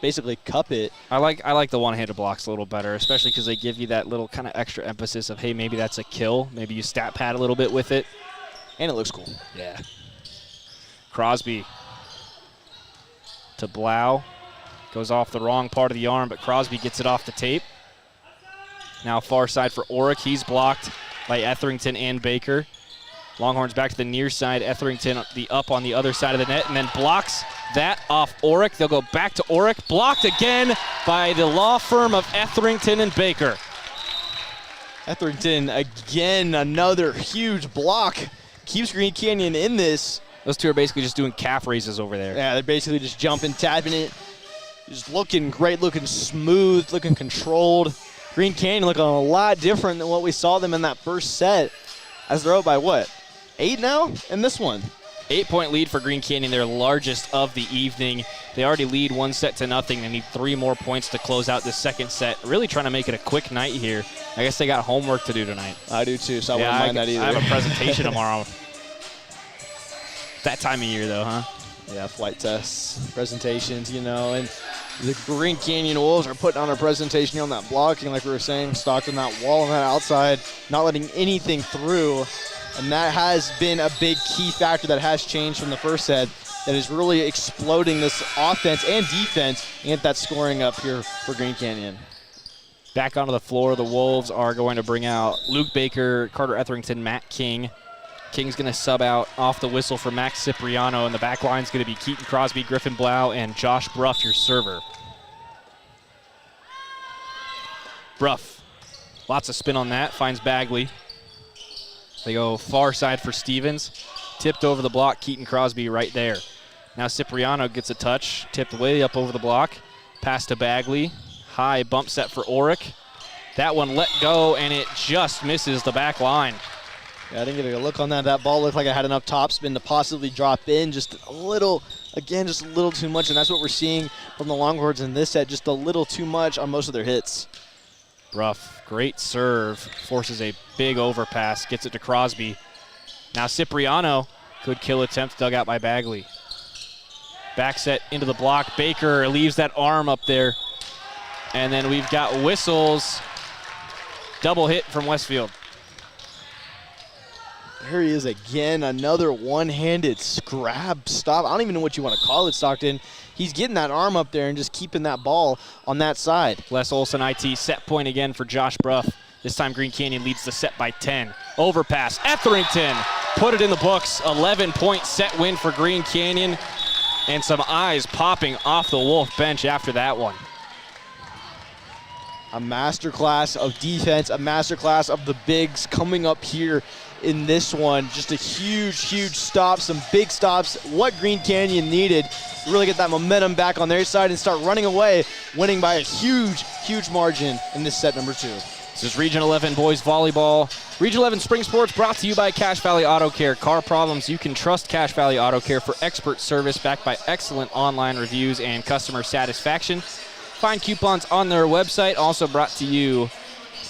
basically cup it. I like the one-handed blocks a little better, especially because they give you that little kind of extra emphasis of, hey, maybe that's a kill. Maybe you stat pad a little bit with it. And it looks cool. Yeah. Crosby to Blau. Goes off the wrong part of the arm, but Crosby gets it off the tape. Now far side for Orick. He's blocked by Etherington and Baker. Longhorns back to the near side. Etherington the up on the other side of the net and then blocks that off Orick. They'll go back to Orick. Blocked again by the law firm of Etherington and Baker. Etherington again, another huge block. Keeps Green Canyon in this. Those two are basically just doing calf raises over there. Yeah, they're basically just jumping, tapping it. Just looking great, looking smooth, looking controlled. Green Canyon looking a lot different than what we saw them in that first set. As they're out by what? 8 now in this one? 8-point lead for Green Canyon, their largest of the evening. They already lead 1-0. They need 3 more points to close out the second set. Really trying to make it a quick night here. I guess they got homework to do tonight. I do too, so I wouldn't mind that either. I have a presentation tomorrow. That time of year though, huh? Yeah, flight tests, presentations, and the Green Canyon Wolves are putting on a presentation on that blocking, like we were saying, stocked on that wall on that outside, not letting anything through. And that has been a big key factor that has changed from the first set, that is really exploding this offense and defense and get that scoring up here for Green Canyon. Back onto the floor, the Wolves are going to bring out Luke Baker, Carter Etherington, Matt King. King's going to sub out off the whistle for Max Cipriano, and the back line's going to be Keaton Crosby, Griffin Blau, and Josh Bruff, your server. Bruff Lots of spin on that. Finds Bagley. They go far side for Stevens. Tipped over the block. Keaton Crosby right there. Now Cipriano gets a touch. Tipped way up over the block. Pass to Bagley. High bump set for Orick. That one let go, and it just misses the back line. Yeah, I didn't get a look on that. That ball looked like it had enough topspin to possibly drop in. Just a little, again, just a little too much, and that's what we're seeing from the Longhorns in this set, just a little too much on most of their hits. Rough, great serve, forces a big overpass, gets it to Crosby. Now Cipriano, good kill attempt dug out by Bagley. Back set into the block. Baker leaves that arm up there. And then we've got whistles. Double hit from Westfield. There he is again, another one-handed grab stop. I don't even know what you want to call it, Stockton. He's getting that arm up there and just keeping that ball on that side. Les Olson IT, set point again for Josh Bruff. This time Green Canyon leads the set by 10. Overpass, Etherington put it in the books. 11-point set win for Green Canyon. And some eyes popping off the Wolf bench after that one. A masterclass of defense, a masterclass of the bigs coming up here in this one. Just a huge, huge stop, some big stops. What Green Canyon needed to really get that momentum back on their side and start running away, winning by a huge, huge margin in this set number 2. This is Region 11 Boys Volleyball. Region 11 Spring Sports brought to you by Cache Valley Auto Care. Car problems, you can trust Cache Valley Auto Care for expert service backed by excellent online reviews and customer satisfaction. Find coupons on their website. Also brought to you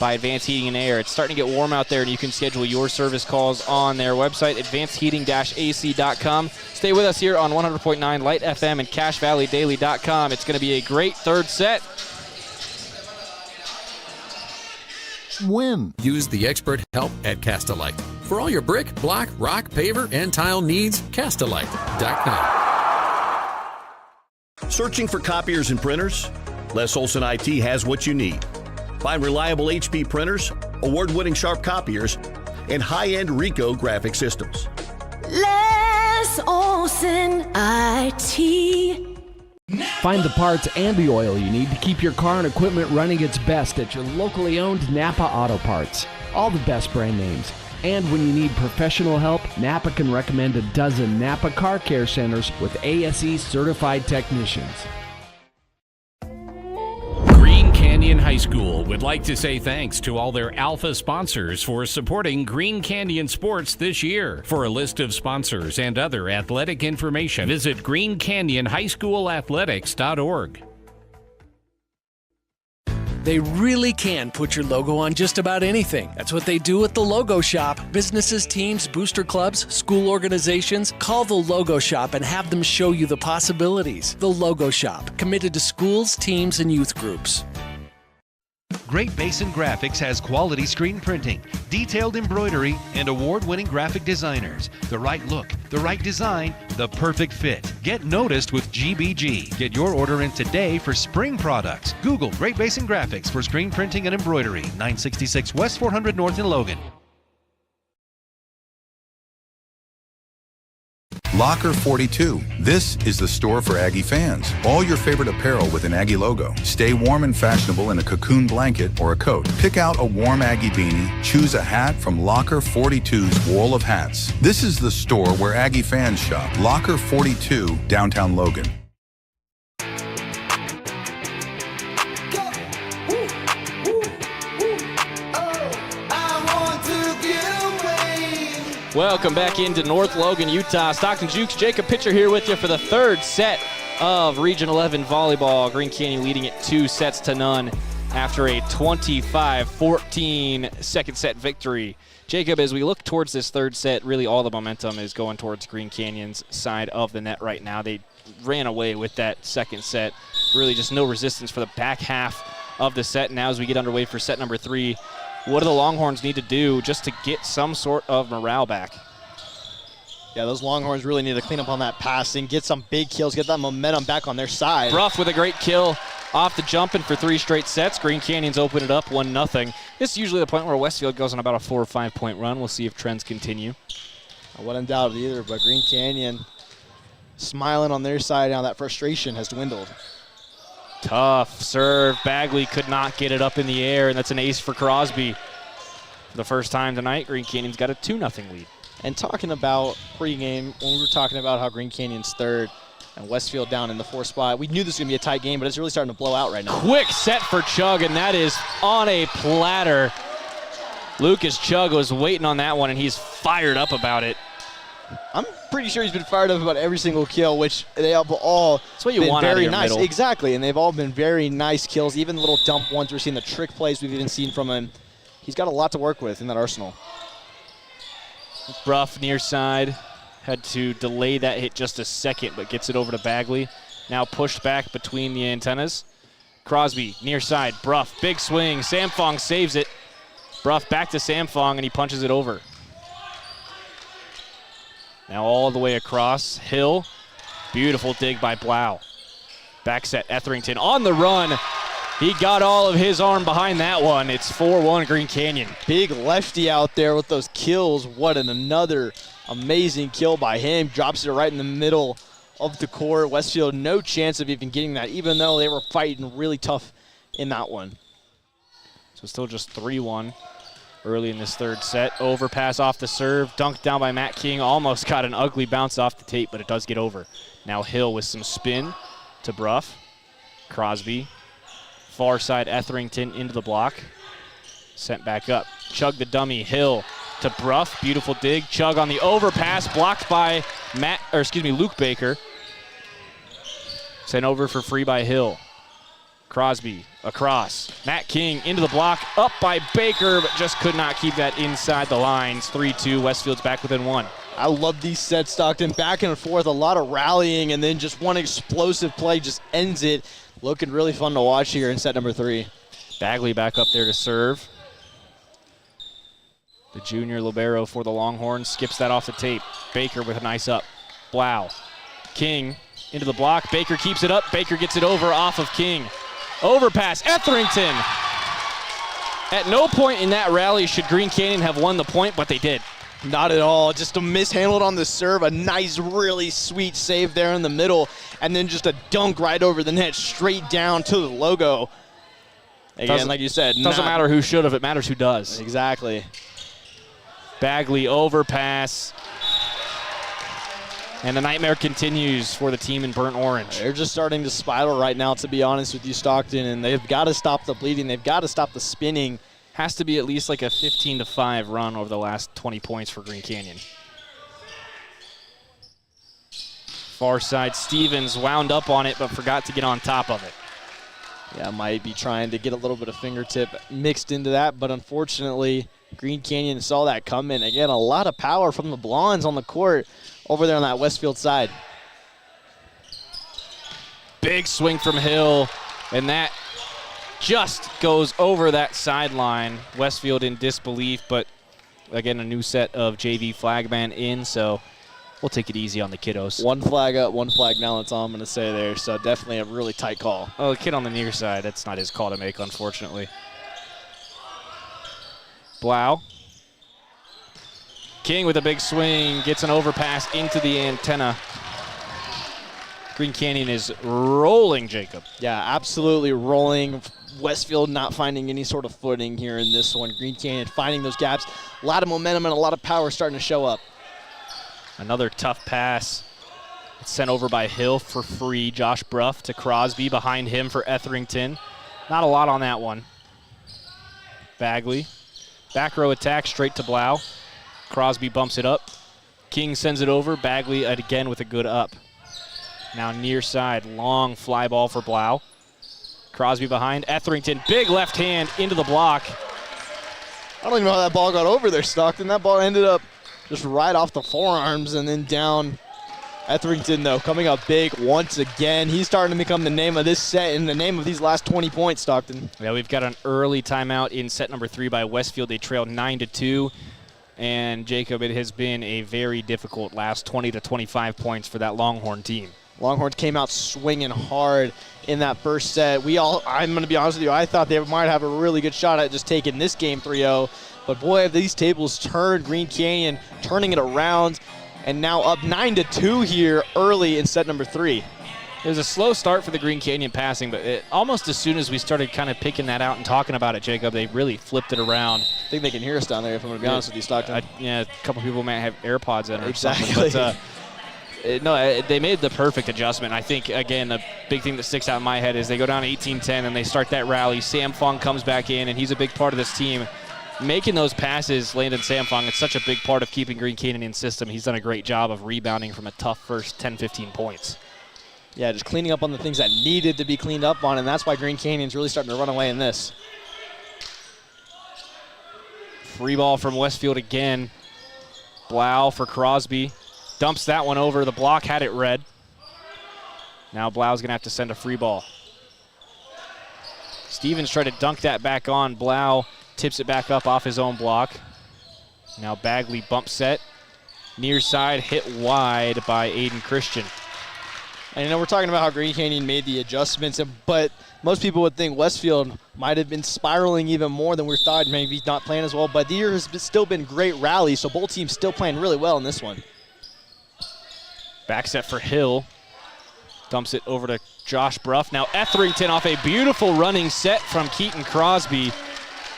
by Advanced Heating and Air. It's starting to get warm out there, and you can schedule your service calls on their website, advancedheating-ac.com. Stay with us here on 100.9 Light FM and CacheValleyDaily.com. It's going to be a great third set. Win. Use the expert help at Castalite. For all your brick, block, rock, paver, and tile needs, Castalite.com. Searching for copiers and printers? Les Olson IT has what you need. Find reliable HP printers, award-winning Sharp copiers, and high-end Ricoh graphic systems. Les Olson IT. Find the parts and the oil you need to keep your car and equipment running its best at your locally owned Napa Auto Parts. All the best brand names. And when you need professional help, Napa can recommend a dozen Napa Car Care Centers with ASE certified technicians. Green Canyon High School would like to say thanks to all their Alpha sponsors for supporting Green Canyon sports this year. For a list of sponsors and other athletic information, visit greencanyonhighschoolathletics.org. They really can put your logo on just about anything. That's what they do at the Logo Shop. Businesses, teams, booster clubs, school organizations, call the Logo Shop and have them show you the possibilities. The Logo Shop, committed to schools, teams, and youth groups. Great Basin Graphics has quality screen printing, detailed embroidery, and award-winning graphic designers. The right look, the right design, the perfect fit. Get noticed with GBG. Get your order in today for spring products. Google Great Basin Graphics for screen printing and embroidery. 966 West 400 North in Logan. Locker 42. This is the store for Aggie fans. All your favorite apparel with an Aggie logo. Stay warm and fashionable in a cocoon blanket or a coat. Pick out a warm Aggie beanie. Choose a hat from Locker 42's wall of hats. This is the store where Aggie fans shop. Locker 42, downtown Logan. Welcome back into North Logan, Utah. Stockton Jukes, Jacob Pitcher here with you for the third set of Region 11 Volleyball. Green Canyon leading it 2-0 after a 25-14 second set victory. Jacob, as we look towards this third set, really all the momentum is going towards Green Canyon's side of the net right now. They ran away with that second set. Really just no resistance for the back half of the set. Now as we get underway for set number 3, what do the Longhorns need to do just to get some sort of morale back? Yeah, those Longhorns really need to clean up on that passing, get some big kills, get that momentum back on their side. Bruff with a great kill off the jump and for 3 straight sets. Green Canyon's open it up 1-0. This is usually the point where Westfield goes on about a 4 or 5 point run. We'll see if trends continue. I wouldn't doubt it either, but Green Canyon smiling on their side now that frustration has dwindled. Tough serve. Bagley could not get it up in the air, and that's an ace for Crosby. For the first time tonight, Green Canyon's got a 2-0 lead. And talking about pregame, when we were talking about how Green Canyon's third and Westfield down in the fourth spot, we knew this was going to be a tight game, but it's really starting to blow out right now. Quick set for Chug, and that is on a platter. Lucas Chug was waiting on that one, and he's fired up about it. I'm pretty sure he's been fired up about every single kill, which they have all That's what you been want out of very your nice. middle. Exactly, and they've all been very nice kills, even the little dump ones. We're seeing the trick plays we've even seen from him. He's got a lot to work with in that arsenal. Bruff near side. Had to delay that hit just a second, but gets it over to Bagley. Now pushed back between the antennas. Crosby near side. Bruff, big swing. Samfong saves it. Bruff back to Samfong, and he punches it over. Now all the way across. Hill. Beautiful dig by Blau. Back set. Etherington on the run. He got all of his arm behind that one. It's 4-1 Green Canyon. Big lefty out there with those kills. What another amazing kill by him. Drops it right in the middle of the court. Westfield, no chance of even getting that, even though they were fighting really tough in that one. So still just 3-1 early in this third set. Overpass off the serve. Dunked down by Matt King. Almost got an ugly bounce off the tape, but it does get over. Now Hill with some spin to Bruff. Crosby. Far side Etherington into the block. Sent back up. Chug the dummy. Hill to Bruff. Beautiful dig. Chug on the overpass. Blocked by Luke Baker. Sent over for free by Hill. Crosby across. Matt King into the block. Up by Baker, but just could not keep that inside the lines. 3-2. Westfield's back within one. I love these sets, Stockton. Back and forth, a lot of rallying, and then just one explosive play just ends it. Looking really fun to watch here in set number 3. Bagley back up there to serve. The junior libero for the Longhorns skips that off the tape. Baker with a nice up. Blau. King into the block. Baker keeps it up. Baker gets it over off of King. Overpass. Etherington. At no point in that rally should Green Canyon have won the point, but they did. Not at all. Just a mishandled on the serve. A nice, really sweet save there in the middle. And then just a dunk right over the net, straight down to the logo. Again, like you said. Doesn't matter who should have. It matters who does. Exactly. Bagley overpass. And the nightmare continues for the team in burnt orange. They're just starting to spiral right now, to be honest with you, Stockton. And they've got to stop the bleeding. They've got to stop the spinning. Has to be at least like a 15-5 run over the last 20 points for Green Canyon. Far side, Stevens wound up on it but forgot to get on top of it. Yeah, might be trying to get a little bit of fingertip mixed into that, but unfortunately, Green Canyon saw that come in. Again, a lot of power from the Blondes on the court over there on that Westfield side. Big swing from Hill, and that just goes over that sideline. Westfield in disbelief, but again, a new set of JV flagman in, so we'll take it easy on the kiddos. One flag up, one flag down, that's all I'm going to say there, so definitely a really tight call. Oh, the kid on the near side, that's not his call to make, unfortunately. Blau. King with a big swing, gets an overpass into the antenna. Green Canyon is rolling, Jacob. Yeah, absolutely rolling. Westfield not finding any sort of footing here in this one. Green Canyon finding those gaps. A lot of momentum and a lot of power starting to show up. Another tough pass. It's sent over by Hill for free. Josh Bruff to Crosby. Behind him for Etherington. Not a lot on that one. Bagley. Back row attack straight to Blau. Crosby bumps it up. King sends it over. Bagley again with a good up. Now near side. Long fly ball for Blau. Crosby behind. Etherington. Big left hand into the block. I don't even know how that ball got over there, Stockton. That ball ended up just right off the forearms and then down. Etherington, though, coming up big once again. He's starting to become the name of this set and the name of these last 20 points, Stockton. Yeah, we've got an early timeout in set number 3 by Westfield. They trailed 9-2. And, Jacob, it has been a very difficult last 20 to 25 points for that Longhorn team. Longhorns came out swinging hard in that first set. I'm going to be honest with you, I thought they might have a really good shot at just taking this game 3-0. But, boy, have these tables turned. Green Canyon turning it around. And now up 9-2 here early in set number 3. It was a slow start for the Green Canyon passing, but almost as soon as we started kind of picking that out and talking about it, Jacob, they really flipped it around. I think they can hear us down there, if I'm going to be honest with you, Stockton. Yeah, a couple people might have AirPods in or exactly. something. But, no, they made the perfect adjustment. I think, again, the big thing that sticks out in my head is they go down 18-10 and they start that rally. Sam Fong comes back in, and he's a big part of this team. Making those passes, Landon Samfong, it's such a big part of keeping Green Canyon in system. He's done a great job of rebounding from a tough first 10, 15 points. Yeah, just cleaning up on the things that needed to be cleaned up on, and that's why Green Canyon's really starting to run away in this. Free ball from Westfield again. Blau for Crosby. Dumps that one over. The block had it red. Now Blau's going to have to send a free ball. Stevens tried to dunk that back on. Blau tips it back up off his own block. Now Bagley bump set. Near side hit wide by Aiden Christian. And you know, we're talking about how Green Canyon made the adjustments, but most people would think Westfield might have been spiraling even more than we thought, maybe not playing as well, but the year has still been great rallies, so both teams still playing really well in this one. Back set for Hill. Dumps it over to Josh Bruff. Now Etherington off a beautiful running set from Keaton Crosby.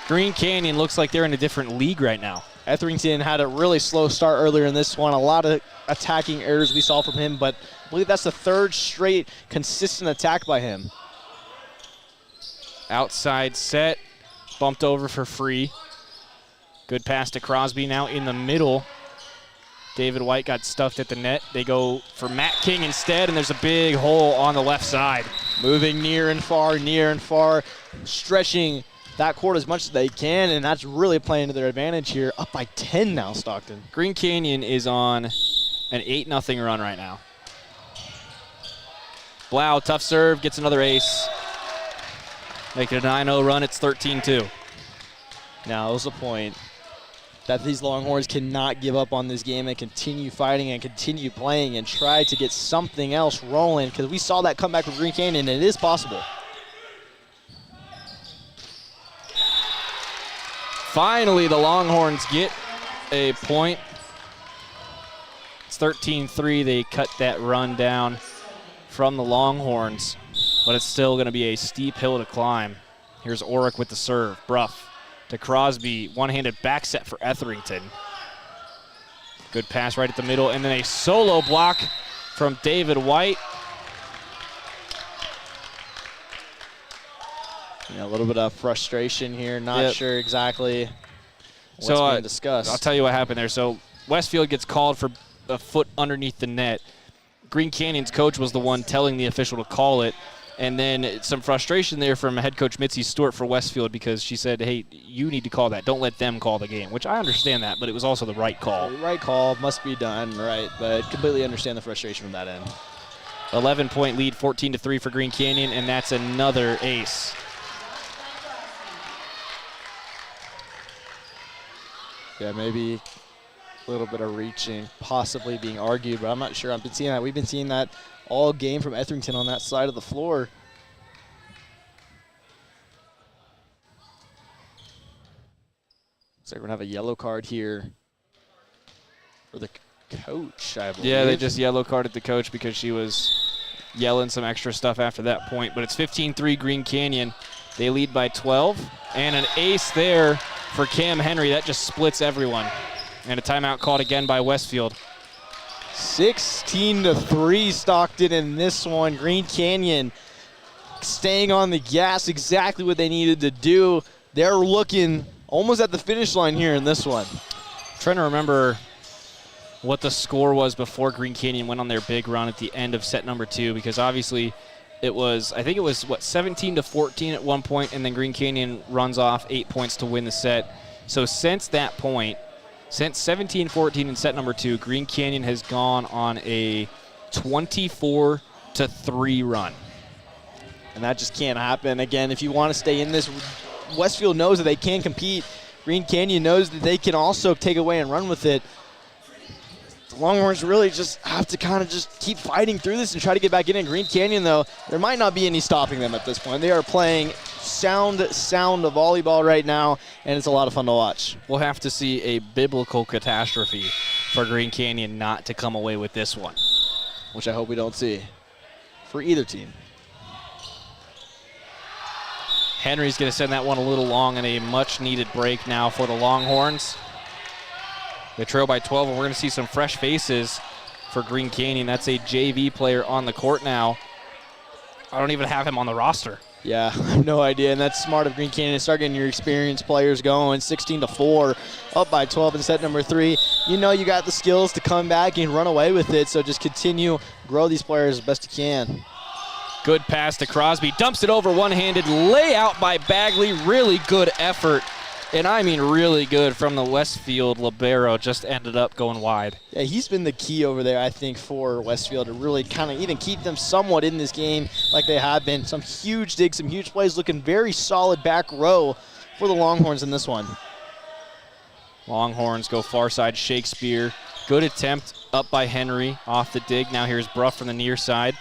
Green Canyon looks like they're in a different league right now. Etherington had a really slow start earlier in this one. A lot of attacking errors we saw from him, but I believe that's the third straight consistent attack by him. Outside set, bumped over for free. Good pass to Crosby now in the middle. David White got stuffed at the net. They go for Matt King instead, and there's a big hole on the left side. Moving near and far, stretching that court as much as they can, and that's really playing to their advantage here. Up by 10 now, Stockton. Green Canyon is on an 8-0 run right now. Blau, tough serve, gets another ace. Make it a 9-0 run, it's 13-2. Now, there's a point that these Longhorns cannot give up on this game and continue fighting and continue playing and try to get something else rolling, because we saw that comeback with Green Canyon, and it is possible. Finally, the Longhorns get a point. It's 13-3. They cut that run down from the Longhorns, but it's still going to be a steep hill to climb. Here's Orick with the serve. Bruff to Crosby. One-handed back set for Etherington. Good pass right at the middle, and then a solo block from David White. Yeah, a little bit of frustration here. Not sure exactly what's being discussed. I'll tell you what happened there. So Westfield gets called for a foot underneath the net. Green Canyon's coach was the one telling the official to call it. And then some frustration there from head coach Mitzi Stewart for Westfield, because she said, hey, you need to call that. Don't let them call the game, which I understand that, but it was also the right call. The right call must be done, right, but completely understand the frustration from that end. 11-point lead, 14-3 for Green Canyon, and that's another ace. Yeah, maybe a little bit of reaching, possibly being argued, but I'm not sure. I've been seeing that. We've been seeing that all game from Etherington on that side of the floor. So we're going to have a yellow card here for the coach, I believe. Yeah, they just yellow carded the coach because she was yelling some extra stuff after that point. But it's 15-3 Green Canyon. They lead by 12. And an ace there for Cam Henry. That just splits everyone. And a timeout called again by Westfield. 16-3 Stockton in this one. Green Canyon staying on the gas, exactly what they needed to do. They're looking almost at the finish line here in this one. I'm trying to remember what the score was before Green Canyon went on their big run at the end of set number 2, because obviously it was, I think it was, 17-14 at one point, and then Green Canyon runs off 8 points to win the set. So since that point, since 17-14 in set number 2, Green Canyon has gone on a 24-3 run. And that just can't happen. Again, if you want to stay in this, Westfield knows that they can compete. Green Canyon knows that they can also take away and run with it. The Longhorns really just have to kind of just keep fighting through this and try to get back in. Green Canyon, though, there might not be any stopping them at this point. They are playing sound volleyball right now, and it's a lot of fun to watch. We'll have to see a biblical catastrophe for Green Canyon not to come away with this one. Which I hope we don't see. for either team. Henry's going to send that one a little long, and a much-needed break now for the Longhorns. They trail by 12, and we're going to see some fresh faces for Green Canyon. That's a JV player on the court now. I don't even have him on the roster. Yeah, I have no idea, and that's smart of Green Canyon to start getting your experienced players going. 16-4, up by 12 in set number 3. You know you got the skills to come back and run away with it, so just continue, grow these players as best you can. Good pass to Crosby. Dumps it over one-handed. Layout by Bagley. Really good effort. And I mean really good from the Westfield libero. Just ended up going wide. Yeah, he's been the key over there, I think, for Westfield to really kind of even keep them somewhat in this game like they have been. Some huge digs, some huge plays, looking very solid back row for the Longhorns in this one. Longhorns go far side. Shakespeare. Good attempt up by Henry off the dig. Now here's Bruff from the near side.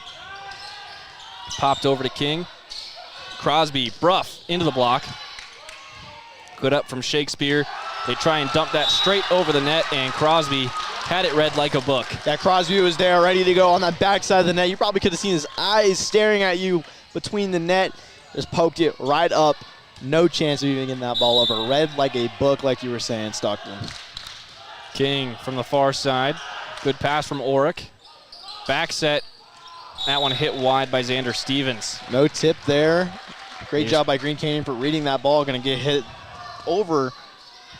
Popped over to King. Crosby, Bruff into the block. Good up from Shakespeare. They try and dump that straight over the net, and Crosby had it read like a book. That Crosby was there ready to go on that backside of the net. You probably could have seen his eyes staring at you between the net. Just poked it right up. No chance of even getting that ball over. Read like a book, like you were saying, Stockton. King from the far side. Good pass from Orick. Back set. That one hit wide by Xander Stevens. No tip there. Great job by Green Canyon for reading that ball. Going to get hit over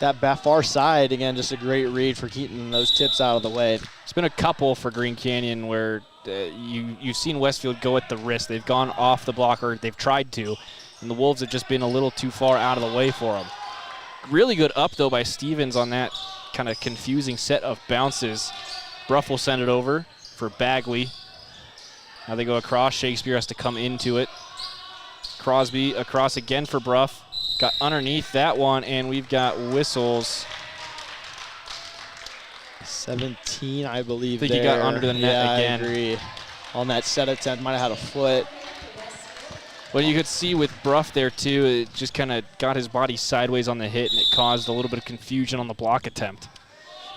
that far side. Again, just a great read for keeping those tips out of the way. It's been a couple for Green Canyon where you've seen Westfield go at the wrist. They've gone off the blocker. They've tried to, and the Wolves have just been a little too far out of the way for them. Really good up, though, by Stevens on that kind of confusing set of bounces. Bruff will send it over for Bagley. Now they go across. Shakespeare has to come into it. Crosby across again for Bruff. Got underneath that one, and we've got whistles. 17, I believe. I think he got under the net again. I agree. On that set attempt, might have had a foot. Well, you could see with Bruff there, too, it just kind of got his body sideways on the hit, and it caused a little bit of confusion on the block attempt.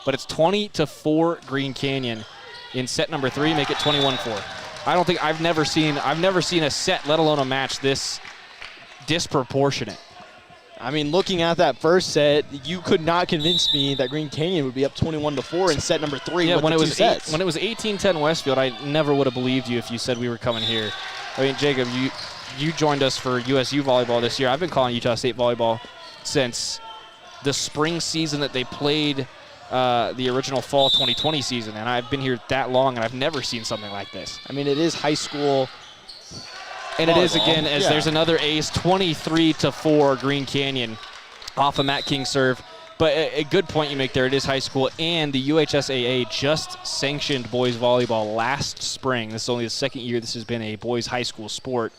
But it's 20-4 Green Canyon in set number 3, make it 21-4. I've never seen a set, let alone a match this disproportionate. I mean, looking at that first set, you could not convince me that Green Canyon would be up 21-4 in set number 3. Yeah, with when the it two was sets. when it was 18-10 Westfield, I never would have believed you if you said we were coming here. I mean, Jacob, you joined us for USU volleyball this year. I've been calling Utah State volleyball since the spring season that they played the original fall 2020 season, and I've been here that long, and I've never seen something like this. I mean, it is high school. And it is, again, as there's another ace, 23-4 Green Canyon off a Matt King serve. But a good point you make there. It is high school, and the UHSAA just sanctioned boys volleyball last spring. This is only the second year this has been a boys high school sport.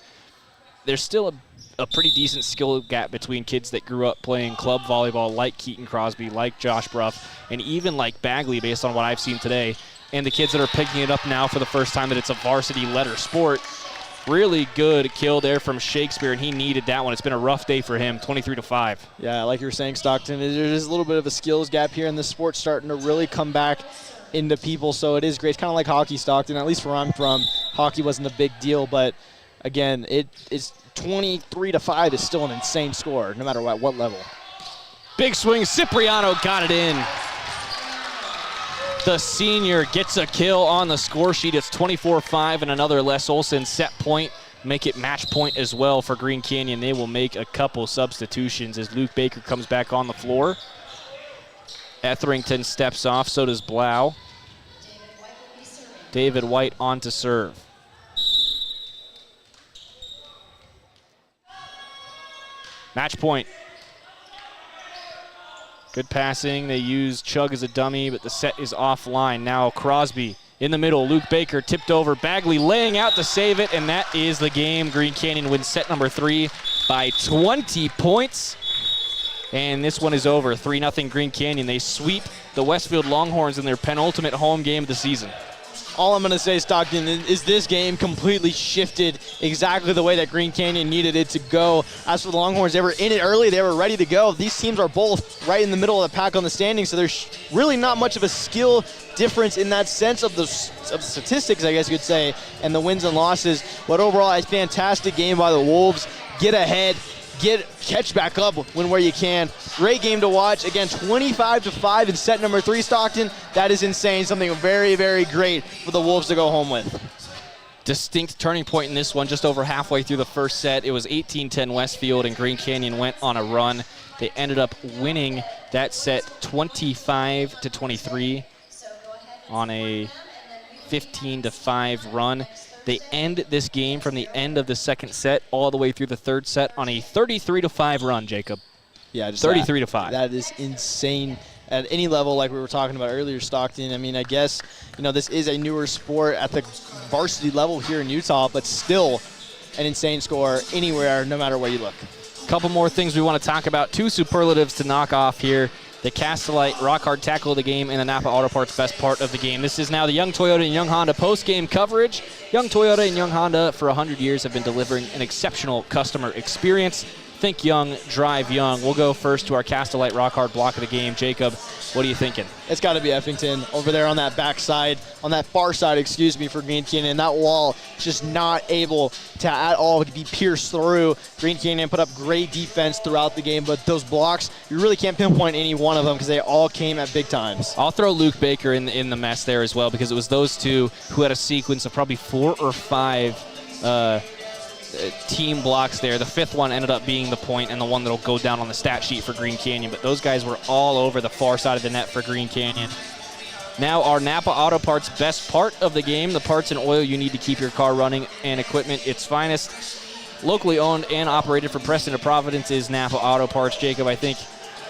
There's still a pretty decent skill gap between kids that grew up playing club volleyball like Keaton Crosby, like Josh Bruff, and even like Bagley based on what I've seen today, and the kids that are picking it up now for the first time that it's a varsity letter sport. Really good kill there from Shakespeare, and he needed that one. It's been a rough day for him, 23-5. Yeah, like you were saying, Stockton, there's a little bit of a skills gap here, and this sport's starting to really come back into people, so it is great. It's kind of like hockey, Stockton. At least where I'm from, hockey wasn't a big deal, but again, it's 23-5 is still an insane score, no matter what level. Big swing, Cipriano got it in. The senior gets a kill on the score sheet. It's 24-5, and another Les Olson set point. Make it match point as well for Green Canyon. They will make a couple substitutions as Luke Baker comes back on the floor. Etherington steps off, so does Blau. David White on to serve. Match point. Good passing. They use Chug as a dummy, but the set is offline. Now Crosby in the middle. Luke Baker tipped over. Bagley laying out to save it, and that is the game. Green Canyon wins set number 3 by 20 points. And this one is over. 3-0 Green Canyon. They sweep the Westfield Longhorns in their penultimate home game of the season. all I'm going to say, Stockton, is this game completely shifted exactly the way that Green Canyon needed it to go. As for the Longhorns, they were in it early. They were ready to go. These teams are both right in the middle of the pack on the standings, so there's really not much of a skill difference in that sense of the statistics, I guess you could say, and the wins and losses. But overall, a fantastic game by the Wolves. Get ahead. Catch back up where you can. Great game to watch. Again, 25-5 in set number 3, Stockton. That is insane. Something very, very great for the Wolves to go home with. Distinct turning point in this one, just over halfway through the first set. It was 18-10 Westfield, and Green Canyon went on a run. They ended up winning that set 25-23 on a 15-5 run. They end this game from the end of the second set all the way through the third set on a 33-5 run, Jacob. Yeah, 33-5. That is insane at any level, like we were talking about earlier, Stockton. I mean, I guess, this is a newer sport at the varsity level here in Utah, but still an insane score anywhere, no matter where you look. A couple more things we want to talk about. 2 superlatives to knock off here. The Castellite Rock Hard Tackle of the game and the Napa Auto Parts Best Part of the game. This is now the Young Toyota and Young Honda post-game coverage. Young Toyota and Young Honda for 100 years have been delivering an exceptional customer experience. Think young, drive young. We'll go first to our Castellite Rock Hard block of the game. Jacob, what are you thinking? It's got to be Effington over there on that backside, on that far side, for Green Canyon. That wall is just not able to at all be pierced through. Green Canyon put up great defense throughout the game, but those blocks, you really can't pinpoint any one of them because they all came at big times. I'll throw Luke Baker in the mess there as well, because it was those two who had a sequence of probably 4 or 5 team blocks there. The 5th one ended up being the point and the one that'll go down on the stat sheet for Green Canyon, but those guys were all over the far side of the net for Green Canyon. Now our Napa Auto Parts Best Part of the game, the parts and oil you need to keep your car running and equipment its finest. Locally owned and operated from Preston to Providence is Napa Auto Parts. Jacob, I think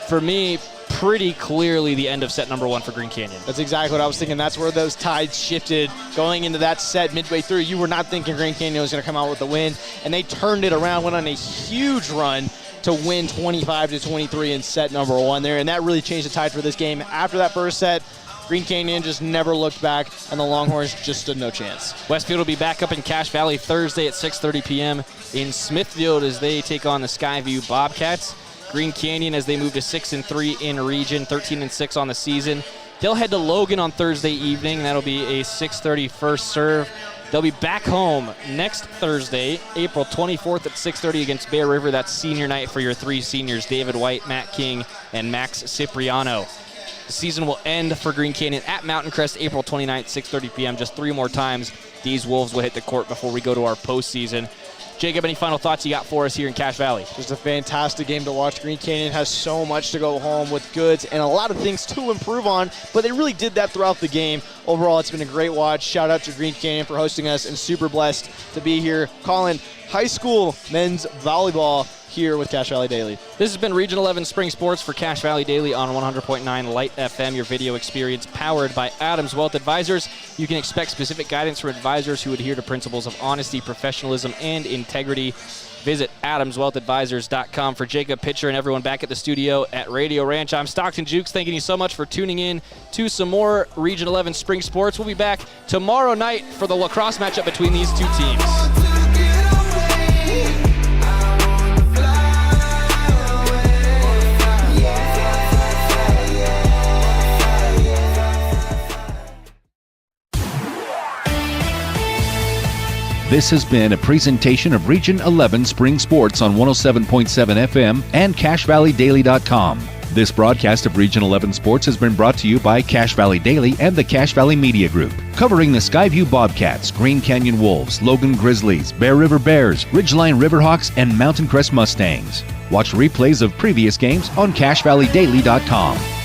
for me, pretty clearly the end of set number 1 for Green Canyon. That's exactly what I was thinking. That's where those tides shifted. Going into that set midway through, you were not thinking Green Canyon was going to come out with the win, and they turned it around, went on a huge run to win 25-23 in set number 1 there, and that really changed the tide for this game. After that first set, Green Canyon just never looked back, and the Longhorns just stood no chance. Westfield will be back up in Cache Valley Thursday at 6:30 p.m. in Smithfield as they take on the Skyview Bobcats. Green Canyon as they move to 6-3 in region, 13-6 on the season. They'll head to Logan on Thursday evening. That'll be a 6:30 first serve. They'll be back home next Thursday, April 24th at 6:30 against Bear River. That's senior night for your 3 seniors, David White, Matt King, and Max Cipriano. The season will end for Green Canyon at Mountain Crest, April 29th, 6:30 p.m. Just 3 more times these Wolves will hit the court before we go to our postseason. Jacob, any final thoughts you got for us here in Cache Valley? Just a fantastic game to watch. Green Canyon has so much to go home with goods and a lot of things to improve on, but they really did that throughout the game. Overall, it's been a great watch. Shout out to Green Canyon for hosting us, and super blessed to be here calling high school men's volleyball here with Cache Valley Daily. This has been Region 11 Spring Sports for Cache Valley Daily on 100.9 Light FM, your video experience powered by Adams Wealth Advisors. You can expect specific guidance from advisors who adhere to principles of honesty, professionalism, and integrity. Visit AdamsWealthAdvisors.com. For Jacob Pitcher and everyone back at the studio at Radio Ranch, I'm Stockton Jukes. Thanking you so much for tuning in to some more Region 11 Spring Sports. We'll be back tomorrow night for the lacrosse matchup between these 2 teams. This has been a presentation of Region 11 Spring Sports on 107.7 FM and CacheValleyDaily.com. This broadcast of Region 11 Sports has been brought to you by Cache Valley Daily and the Cache Valley Media Group, covering the Skyview Bobcats, Green Canyon Wolves, Logan Grizzlies, Bear River Bears, Ridgeline Riverhawks, and Mountain Crest Mustangs. Watch replays of previous games on CacheValleyDaily.com.